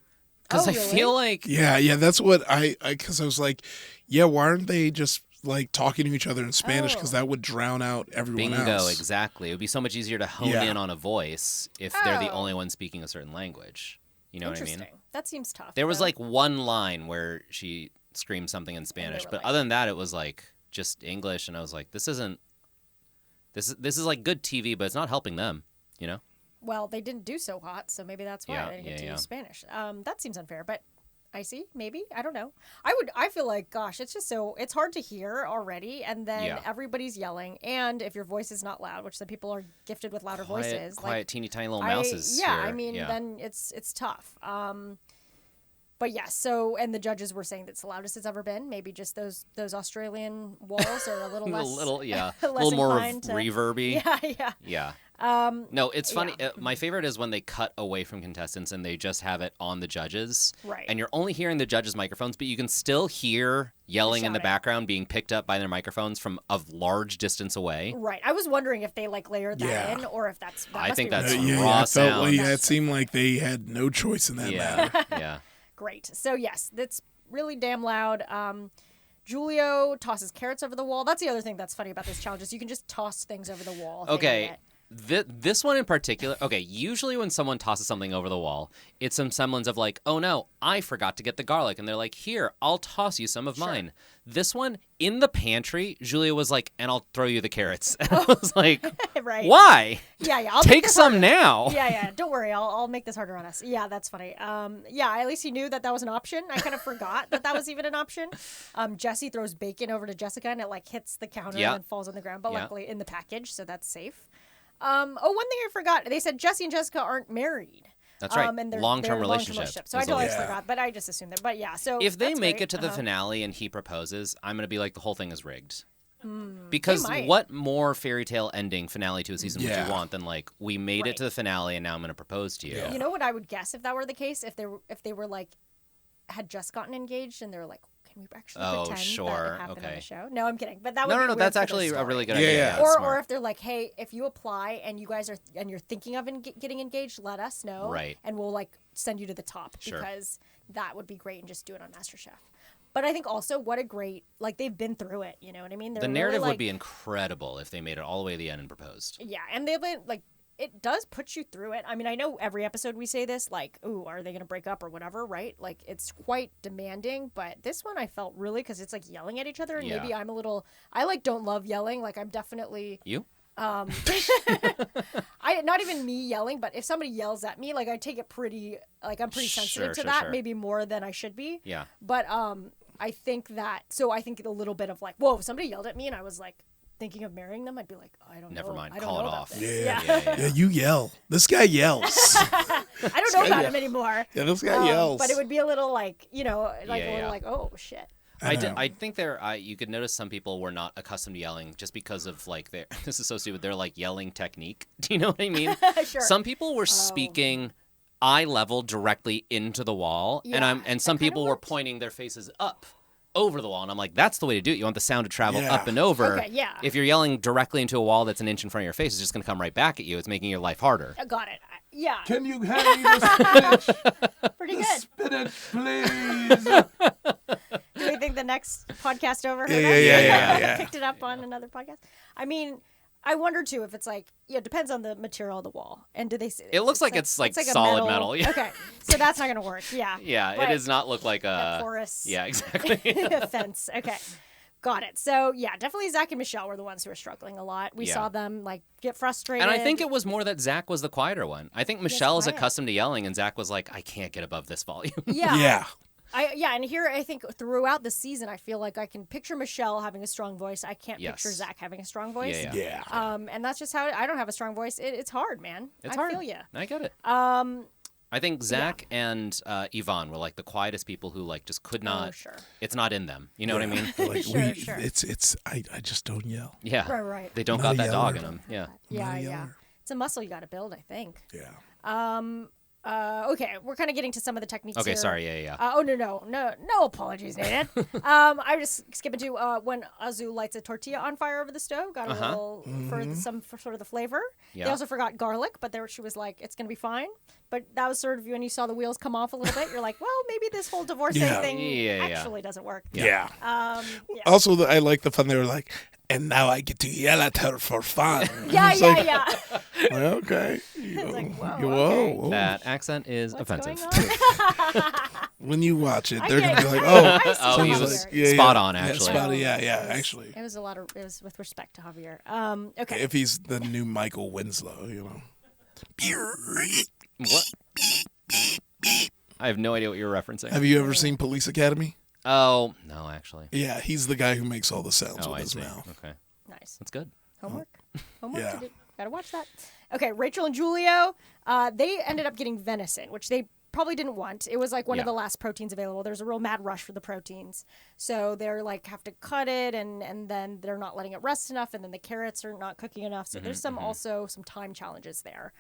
Because I feel like... Yeah, that's what because I was like, yeah, why aren't they just like talking to each other in Spanish? Because that would drown out everyone else. Bingo, exactly. It would be so much easier to hone in on a voice if they're the only one speaking a certain language. You know what I mean? That seems tough. There was like one line where she screamed something in Spanish, but other than that, it was like just English, and I was like, this is like good TV, but it's not helping them, you know? Well, they didn't do so hot, so maybe that's why they didn't get to use Spanish. That seems unfair, but I see. Maybe. I don't know. I feel like, gosh, it's just it's hard to hear already, and then everybody's yelling, and if your voice is not loud, which some people are gifted with louder voices. Quiet, teeny tiny little mouses. Then it's tough. But yeah, and the judges were saying that's the loudest it's ever been. Maybe just those Australian walls are a little less, a little more reverby. Yeah. No, it's funny. My favorite is when they cut away from contestants and they just have it on the judges. Right. And you're only hearing the judges' microphones, but you can still hear yelling in the background being picked up by their microphones from a large distance away. Right. I was wondering if they like layered that in or if that's. I think that's raw sound. It seemed like they had no choice in that matter. Yeah. Great. So yes, that's really damn loud. Julio tosses carrots over the wall. That's the other thing that's funny about this challenge is you can just toss things over the wall. Okay. This one in particular, usually when someone tosses something over the wall, it's some semblance of like, oh no, I forgot to get the garlic. And they're like, here, I'll toss you some of mine. This one, in the pantry, Julia was like, and I'll throw you the carrots. And I was like, right. Why? Yeah. I'll take some now. Yeah. Don't worry. I'll make this harder on us. Yeah, that's funny. At least he knew that was an option. I kind of forgot that was even an option. Jesse throws bacon over to Jessica and it like hits the counter and falls on the ground, but luckily in the package, so that's safe. One thing I forgot. They said Jesse and Jessica aren't married. That's right. And they're long-term relationship. So I totally forgot, but I just assumed that. But yeah, so if they make it to the finale and he proposes, I'm going to be like, the whole thing is rigged. Because what more fairy tale ending finale to a season would you want than like, we made it to the finale and now I'm going to propose to you? Yeah. You know what I would guess if that were the case? If they were like, had just gotten engaged and they were like, can we actually pretend that it happened on the show? No, I'm kidding. But that would be weird that's for actually the a really good idea. idea. Or if they're like, hey, if you apply and you guys are and you're thinking of getting engaged, let us know. Right. And we'll like send you to the top because that would be great and just do it on MasterChef. But I think also what a great, like they've been through it, you know what I mean? The narrative would be incredible if they made it all the way to the end and proposed. Yeah, and they've been like, it does put you through it. I mean, I know every episode we say this, like, ooh, are they going to break up or whatever, right? Like, it's quite demanding, but this one I felt really, because it's like yelling at each other, and maybe I'm a little, I like don't love yelling. Like, I'm definitely... You? Not even me yelling, but if somebody yells at me, like I take it pretty, like I'm pretty sensitive to that, maybe more than I should be. Yeah. But I think a little bit of like, whoa, if somebody yelled at me and I was like thinking of marrying them, I'd be like, oh, I don't know. Never mind. I don't Call know it about off. this. Yeah, you yell. This guy yells. I don't know about him anymore. Yeah, this guy yells. But it would be a little like, a little Yeah. like, oh shit. I think you could notice some people were not accustomed to yelling just because of like this is so stupid. Their like yelling technique. Do you know what I mean? Sure. Some people were speaking eye level directly into the wall, and some people were pointing their faces up over the wall, and I'm like, that's the way to do it. You want the sound to travel up and over. Okay, yeah. If you're yelling directly into a wall that's an inch in front of your face, it's just going to come right back at you. It's making your life harder. Got it. Yeah. Can you hand me the spinach? Pretty The good. spinach, please. Do we think the next podcast over? Yeah. Picked it up on another podcast. I mean, I wonder too if it's like, it depends on the material of the wall, and do they? It looks like it's like a solid metal. Yeah. Okay, so that's not gonna work. Yeah. Yeah, But it does not look like a porous. Yeah, exactly. Fence. Okay. Got it. So yeah, definitely Zach and Michelle were the ones who were struggling a lot. We saw them like get frustrated. And I think it was more that Zach was the quieter one. I think Michelle is accustomed to yelling, and Zach was like, I can't get above this volume. Yeah. And here I think throughout the season, I feel like I can picture Michelle having a strong voice. I can't picture Zach having a strong voice. Yeah. And that's just how I don't have a strong voice. It's hard, man. It's I hard. feel you. I get it. I think Zach and Yvonne were like the quietest people who like just could not. Oh, sure. It's not in them. You know what I mean? Like Sure. I just don't yell. Yeah. Right. They don't Not got a that dog yeller. in them. Yeah. Yeah. It's a muscle you got to build, I think. Yeah. Okay, we're kind of getting to some of the techniques Okay, here. sorry. Yeah. No apologies needed. I was skipping to when Azu lights a tortilla on fire over the stove. Got a little for sort of the flavor. Yeah. They also forgot garlic, but she was like, "It's gonna be fine." But that was sort of when you saw the wheels come off a little bit. You're like, "Well, maybe this whole divorcee thing actually doesn't work." Yeah. Also, I like the fun. They were like, and now I get to yell at her for fun. Yeah. Well, okay. It's like, whoa, Whoa. That accent is What's offensive. going on? When you watch it, I they're get gonna be it. like, oh, I see Oh, he Javier. was spot on, actually. Yeah, actually. It was with respect to Javier. Okay. If he's the new Michael Winslow, What? I have no idea what you're referencing. Have you ever seen Police Academy? Oh, no, actually. Yeah, he's the guy who makes all the sounds Oh, with I his see. mouth. Okay. Nice. That's good. Homework. Yeah. To do. Gotta watch that. Okay, Rachel and Julio, they ended up getting venison, which they probably didn't want. It was like one of the last proteins available. There's a real mad rush for the proteins. So they're like have to cut it and then they're not letting it rest enough and then the carrots are not cooking enough. So there's some time challenges there.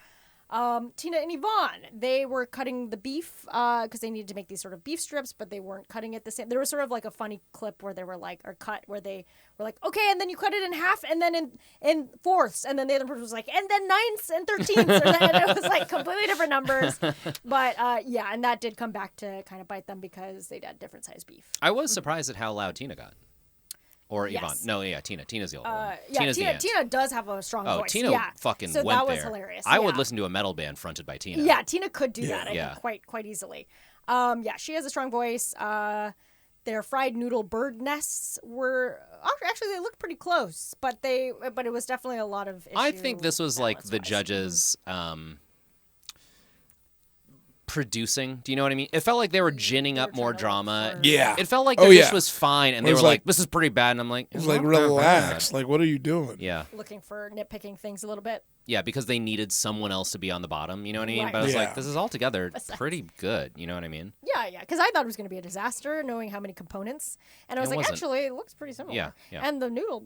Tina and Yvonne, they were cutting the beef because they needed to make these sort of beef strips, but they weren't cutting it the same. There was sort of like a funny clip where they were like, where they were like, okay, and then you cut it in half and then in fourths. And then the other person was like, and then ninths and 13ths. And it was like completely different numbers. But and that did come back to kind of bite them because they had different size beef. I was surprised at how loud Tina got. Or Yes. Yvonne. No, yeah, Tina. Tina's the old one. Tina does have a strong voice. Tina fucking so went that was there. hilarious. I would listen to a metal band fronted by Tina. Yeah, Tina could do that, I Yeah. think, quite easily. She has a strong voice. Their fried noodle bird nests were actually they looked pretty close, but it was definitely a lot of issue. I think this was like the balance-wise. judges producing. Do you know what I mean? It felt like they were ginning up more drama. Yeah. It felt like the dish was fine, and they It were was like, like- "This is pretty bad," and I'm like, It was like, relax. Like, what are you doing? Yeah. Looking for nitpicking things a little bit. Yeah, because they needed someone else to be on the bottom. You know what I mean? Right. But I was Yeah. like, this is altogether pretty good. You know what I mean? Yeah, because I thought it was going to be a disaster, knowing how many components, and I was It like, wasn't. actually, it looks pretty similar. Yeah. And the noodle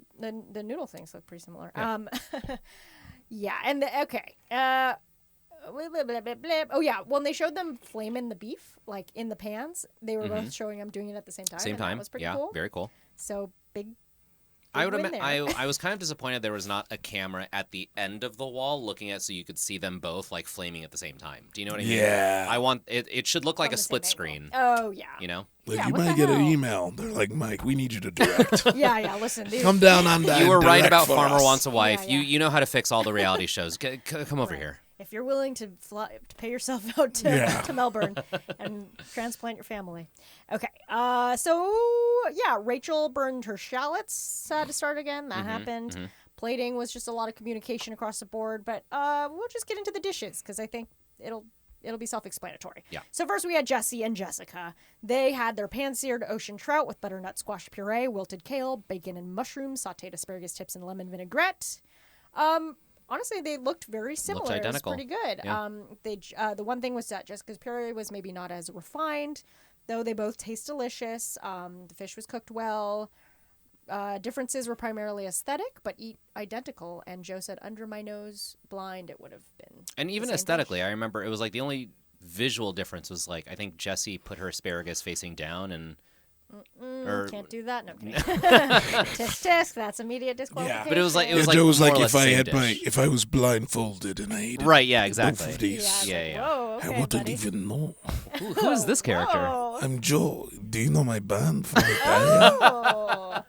things look pretty similar. Yeah. Okay. Blah, blah, blah, blah. Oh yeah, when they showed them flaming the beef like in the pans, they were both showing them doing it at the same time. Same and time. That was pretty Yeah. cool. Very cool. So big. I would win admit, there. I was kind of disappointed there was not a camera at the end of the wall looking at so you could see them both like flaming at the same time. Do you know what I mean? Yeah. I want it should look like From a the split same screen. angle. Oh yeah. You know? Like, Yeah, you what might the get an hell? email. They're like, Mike, we need you to direct. Yeah. Listen, dude. Come down on that. You were right direct about for Farmer us. Wants a Wife. Yeah. You know how to fix all the reality shows. Come over here. If you're willing to pay yourself out to Melbourne and transplant your family. Okay. So Rachel burned her shallots to start again. That happened. Plating was just a lot of communication across the board, but we'll just get into the dishes because I think it'll be self-explanatory. Yeah. So first we had Jesse and Jessica. They had their pan-seared ocean trout with butternut squash puree, wilted kale, bacon and mushrooms, sautéed asparagus tips, and lemon vinaigrette. Honestly, they looked very similar. Looked identical. It was pretty good. Yeah. The one thing was that Jessica's puree was maybe not as refined, though they both taste delicious. The fish was cooked well. Differences were primarily aesthetic, but eat identical. And Joe said, under my nose, blind, it would have been. And even aesthetically, I remember it was like the only visual difference was like, I think Jessie put her asparagus facing down and. Can't do that. No, I'm kidding. Tisk. That's immediate disqualification. Yeah, but it was like Joe was like, if I was blindfolded and I ate right. Yeah, exactly. both of these. Yeah. Whoa, okay, I wouldn't buddy. even know. Who is this character? Whoa. I'm Joe. Do you know my band from Italia? Oh.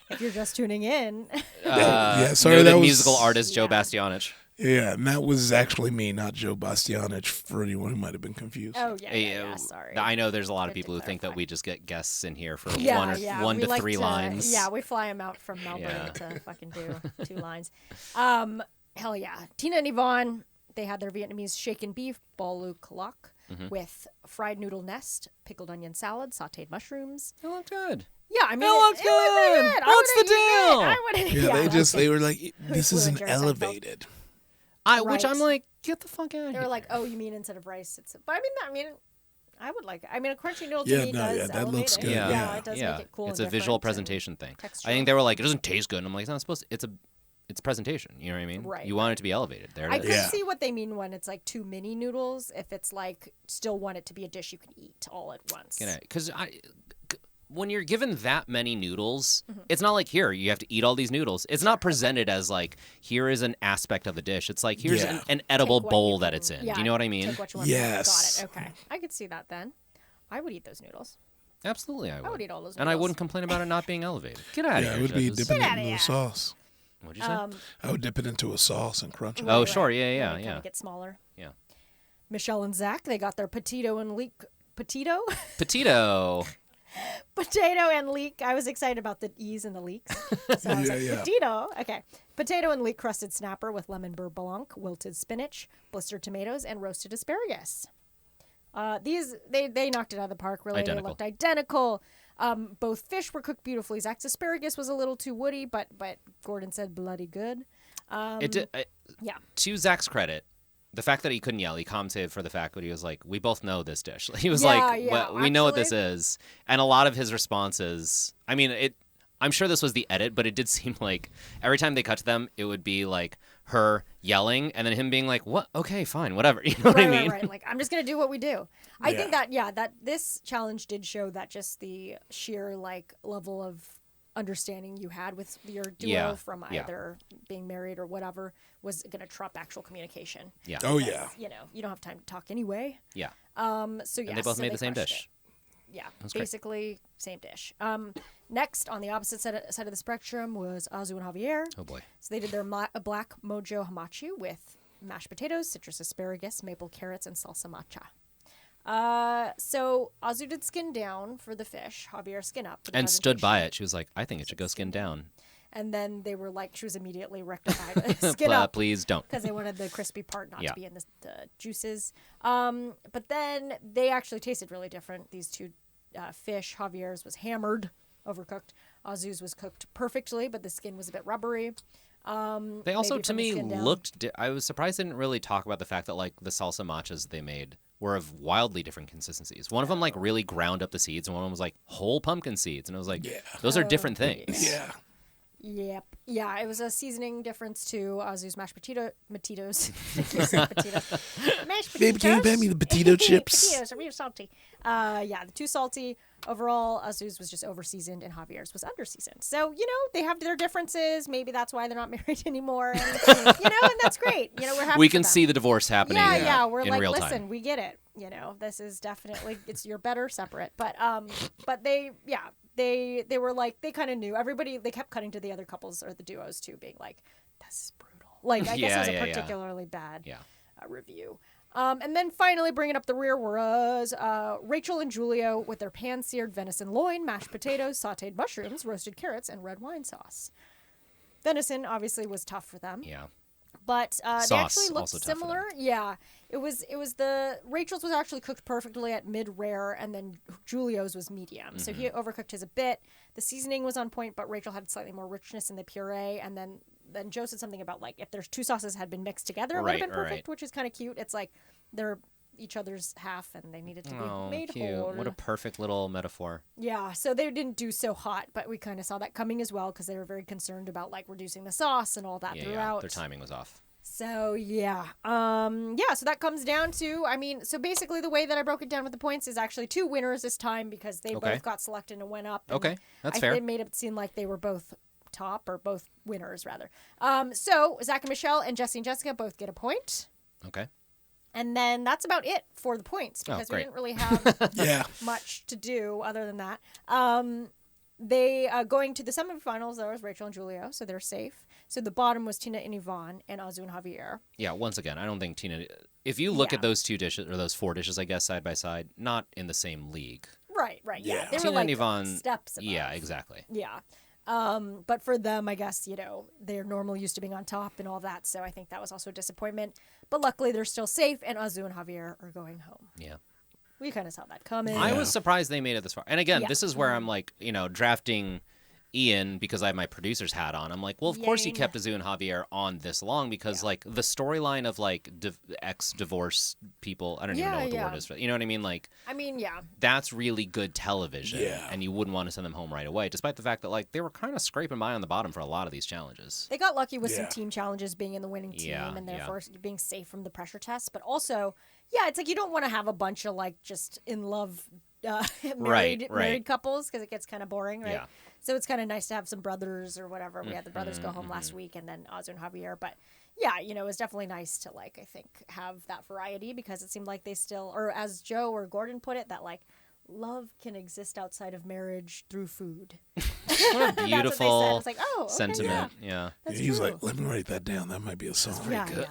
If you're just tuning in. Sorry, noted that was musical artist Joe Bastianich. Yeah, and that was actually me, not Joe Bastianich, for anyone who might have been confused. Oh, yeah, sorry. I know there's a lot of people who think that we just get guests in here for one to three lines. Yeah, we fly them out from Melbourne to fucking do 2 lines. Hell yeah. Tina and Yvonne, they had their Vietnamese shaken beef, bolu kalak, with fried noodle nest, pickled onion salad, sautéed mushrooms. It looked good. Yeah, I mean, it looked good. What's the deal? They were like, this isn't elevated. Which I'm like, get the fuck out of here. They were like, oh, you mean instead of rice, it's. But I mean, I would like. A crunchy noodle to me does that elevate looks it. good. Yeah, it does make it cool. It's and a visual different presentation thing. textural. I think they were like, it doesn't taste good. And I'm like, it's not supposed to. It's presentation. You know what I mean? Right. You want it to be elevated. There I it is. can see what they mean when it's like 2 mini noodles. If it's like still want it to be a dish you can eat all at once. Because when you're given that many noodles, it's not like, here, you have to eat all these noodles. It's not presented as like, here is an aspect of the dish. It's like, here's an edible bowl that it's in. Yeah, do you know what I mean? Take what you want. Yes. Got it. Okay. I could see that then. I would eat those noodles. Absolutely, I would. I would eat all those noodles. And I wouldn't complain about it not being elevated. Get out of here. I would be judges. dipping it into a sauce. What'd you say? I would dip it into a sauce and crunch it. Oh, sure. Yeah. Kind of get smaller. Yeah. Michelle and Zach, they got their potato and leek. Potato? Potato. Potato and leek. I was excited about the E's and the leeks. So I was potato. Okay. Potato and leek crusted snapper with lemon beurre blanc, wilted spinach, blistered tomatoes, and roasted asparagus. They knocked it out of the park, really. Identical. They looked identical. Both fish were cooked beautifully. Zach's asparagus was a little too woody, but Gordon said bloody good. To Zach's credit, the fact that he couldn't yell, he commented for the fact that he was like, we both know this dish. He was we know what this is. And a lot of his responses, I mean, I'm sure this was the edit, but it did seem like every time they cut to them, it would be like her yelling and then him being like, what? Okay, fine, whatever. You know what I mean? Right. Like, I'm just going to do what we do. I think that this challenge did show that just the sheer like level of understanding you had with your duo from either being married or whatever was going to trump actual communication. Yeah. Oh, yeah. You know, you don't have time to talk anyway. Yeah. And they both made the same dish. Yeah, basically same dish. Next, on the opposite side of the spectrum was Azu and Javier. Oh, boy. So they did their black mojo hamachi with mashed potatoes, citrus asparagus, maple carrots, and salsa matcha. So Azu did skin down for the fish, Javier skin up. And stood by it. She was like, I think it should go skin down. And then they were like, she was immediately rectified. Skin up. Please don't. Because they wanted the crispy part not to be in the juices. But then they actually tasted really different. These two fish, Javier's was hammered, overcooked. Azu's was cooked perfectly, but the skin was a bit rubbery. They also, to me, looked... I was surprised they didn't really talk about the fact that like the salsa matchas they made were of wildly different consistencies. One of them like really ground up the seeds, and one of them was like whole pumpkin seeds. And I was like, those are different things. Yeah. Yep. Yeah, it was a seasoning difference too. Azu's mashed potatoes. Mashed potatoes. Baby, can you buy me the potato chips? Potatoes are real salty. They're too salty. Overall, Azu's was just over-seasoned and Javier's was under-seasoned. So, they have their differences. Maybe that's why they're not married anymore. And, and that's great. We're happy we for can them. see the divorce happening We're in like, real listen, time. we get it. This is definitely, you're better separate. But they were like, they kind of knew. Everybody, they kept cutting to the other couples or the duos too, being like, this is brutal. Like, I guess it was a particularly bad review. And then finally bringing up the rear was Rachel and Julio with their pan-seared venison loin, mashed potatoes, sautéed mushrooms, roasted carrots, and red wine sauce. Venison obviously was tough for them. Yeah. But they Sauce, actually looked also tough for similar. them. Yeah. It was the Rachel's was actually cooked perfectly at mid-rare, and then Julio's was medium. So he overcooked his a bit. The seasoning was on point, but Rachel had slightly more richness in the puree. And then Joe said something about like if there's two sauces had been mixed together, it would have been perfect, which is kind of cute. It's like they're each other's half, and they needed to be made cute. whole. What a perfect little metaphor. Yeah, so they didn't do so hot, but we kind of saw that coming as well because they were very concerned about like reducing the sauce and all that throughout. Yeah, their timing was off. So yeah, so that comes down to, so basically the way that I broke it down with the points is actually two winners this time because they both got selected and went up. And okay, that's fair. It made it seem like they were both top or both winners rather. So Zach and Michelle and Jesse and Jessica both get a point. Okay. And then that's about it for the points because we didn't really have much to do other than that. They going to the semifinals, there was Rachel and Julio, so they're safe. So the bottom was Tina and Yvonne and Azu and Javier. Yeah, once again, I don't think Tina... If you look at those two dishes, or those four dishes, I guess, side by side, not in the same league. Right, yeah. They Tina were like and Yvonne, steps above. Yeah, exactly. Yeah. But for them, I guess, they're normally used to being on top and all that, so I think that was also a disappointment. But luckily, they're still safe, and Azu and Javier are going home. Yeah. We kind of saw that coming. I was surprised they made it this far. And again, this is where I'm like, drafting Ian because I have my producer's hat on. I'm like, well, of course he kept Azu and Javier on this long because like the storyline of like ex-divorce people, I don't even know what the word is for. You know what I mean? Like, that's really good television. Yeah. And you wouldn't want to send them home right away, despite the fact that like they were kind of scraping by on the bottom for a lot of these challenges. They got lucky with some team challenges being in the winning team and therefore being safe from the pressure test. But also, it's like you don't want to have a bunch of like just in love married couples because it gets kind of boring, right? Yeah. So it's kind of nice to have some brothers or whatever. We had the brothers go home last week and then Azu and Javier. But yeah, it was definitely nice to like, I think, have that variety because it seemed like they still, or as Joe or Gordon put it, that like love can exist outside of marriage through food. What a beautiful it's like, okay, sentiment. Yeah. He's true. Like, let me write that down. That might be a song. That's very good.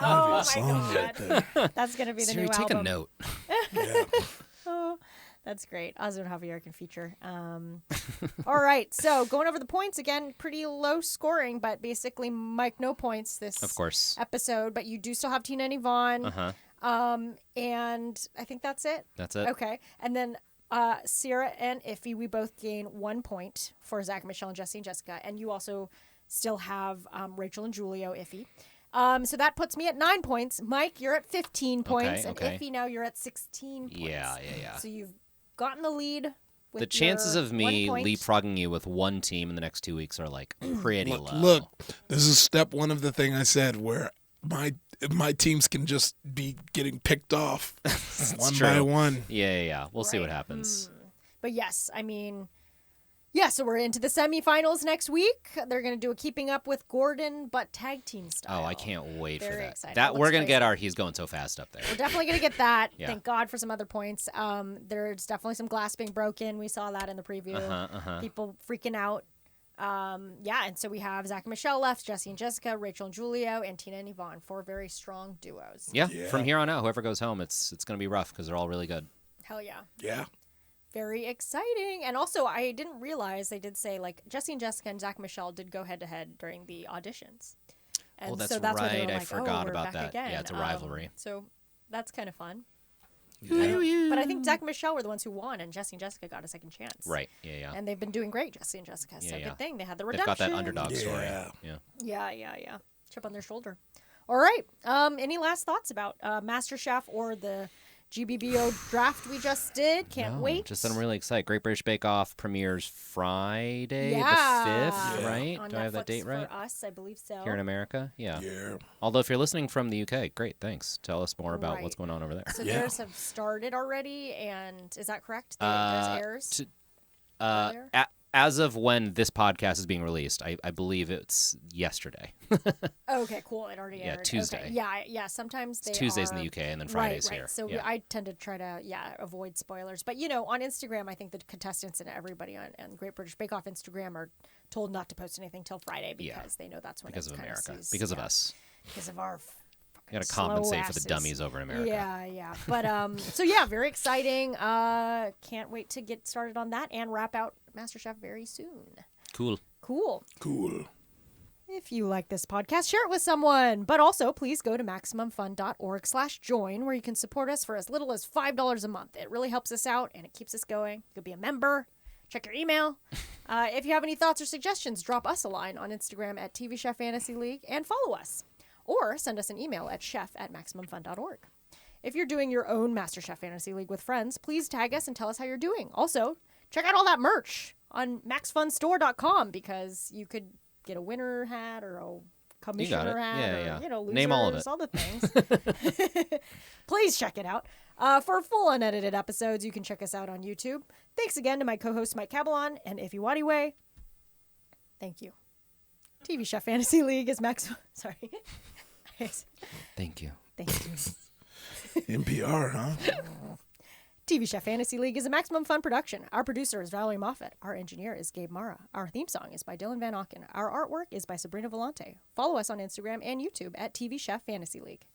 Oh my God. That's going to be the new take album. a note. Oh, that's great. Azu and Javier can feature. All right. So going over the points again, pretty low scoring, but basically Mike, no points this episode, but you do still have Tina and Yvonne. And I think that's it. That's it. Okay. And then Sierra and Iffy, we both gain 1 point for Zach and Michelle and Jesse and Jessica. And you also still have Rachel and Julio, Iffy. So that puts me at 9 points. Mike, you're at 15 points. And Iffy, now you're at 16 points. Yeah. So you've gotten the lead. With the chances of me leapfrogging you with one team in the next 2 weeks are like pretty low. Look, this is step one of the thing I said where my teams can just be getting picked off one by one. Yeah. We'll see what happens. But yes, so we're into the semifinals next week. They're going to do a keeping up with Gordon, but tag team style. Oh, I can't wait for that. Exciting. We're going to get our he's going so fast up there. We're definitely going to get that. Thank God for some other points. There's definitely some glass being broken. We saw that in the preview. People freaking out. And so we have Zach and Michelle left, Jesse and Jessica, Rachel and Julio, and Tina and Yvonne. 4 very strong duos. Yeah. From here on out, whoever goes home, it's going to be rough because they're all really good. Hell yeah. Yeah. Very exciting. And also, I didn't realize they did say, like, Jesse and Jessica and Zach and Michelle did go head-to-head during the auditions. And that's so that's right. why they were like, I forgot about that. Again. Yeah, it's a rivalry. So that's kind of fun. Yeah. But I think Zach and Michelle were the ones who won, and Jesse and Jessica got a second chance. Right. Yeah. And they've been doing great, Jesse and Jessica. So good thing. They had the redemption. They've got that underdog story. Yeah. Chip on their shoulder. All right. Any last thoughts about MasterChef or the GBBO draft we just did? Can't wait. Just that I'm really excited. Great British Bake Off premieres Friday the 5th, right? On Do I have that Netflix date right? For us, I believe so. Here in America? Yeah. Yeah. Although if you're listening from the UK, great, thanks. Tell us more about what's going on over there. So theirs have started already, and is that correct? There's airs? As of when this podcast is being released, I believe it's yesterday. Okay, cool. It already aired. Yeah, Tuesday. Okay. Yeah. Sometimes it's Tuesdays in the UK and then Fridays here. So I tend to try to avoid spoilers. But on Instagram, I think the contestants and everybody on Great British Bake Off Instagram are told not to post anything till Friday because they know that's when because of America, because of us, because of our. You got to compensate for the dummies over in America. Yeah. But very exciting. Can't wait to get started on that and wrap out MasterChef very soon. Cool. If you like this podcast, share it with someone. But also, please go to MaximumFun.org/join, where you can support us for as little as $5 a month. It really helps us out, and it keeps us going. You could be a member. Check your email. If you have any thoughts or suggestions, drop us a line on Instagram at TV Chef Fantasy League and follow us. Or send us an email at chef@MaximumFun.org. If you're doing your own MasterChef Fantasy League with friends, please tag us and tell us how you're doing. Also, check out all that merch on MaxFunStore.com, because you could get a winner hat or a commissioner hat, or, losers, name all of it. All the things. Please check it out. For full unedited episodes, you can check us out on YouTube. Thanks again to my co-host Mike Cabalon and Ify Wadiway. Thank you. TV Chef Fantasy League is Sorry. Thank you. Thank you. NPR, huh? TV Chef Fantasy League is a Maximum Fun production. Our producer is Valerie Moffat. Our engineer is Gabe Mara. Our theme song is by Dylan Van Auken. Our artwork is by Sabrina Volante. Follow us on Instagram and YouTube at TV Chef Fantasy League.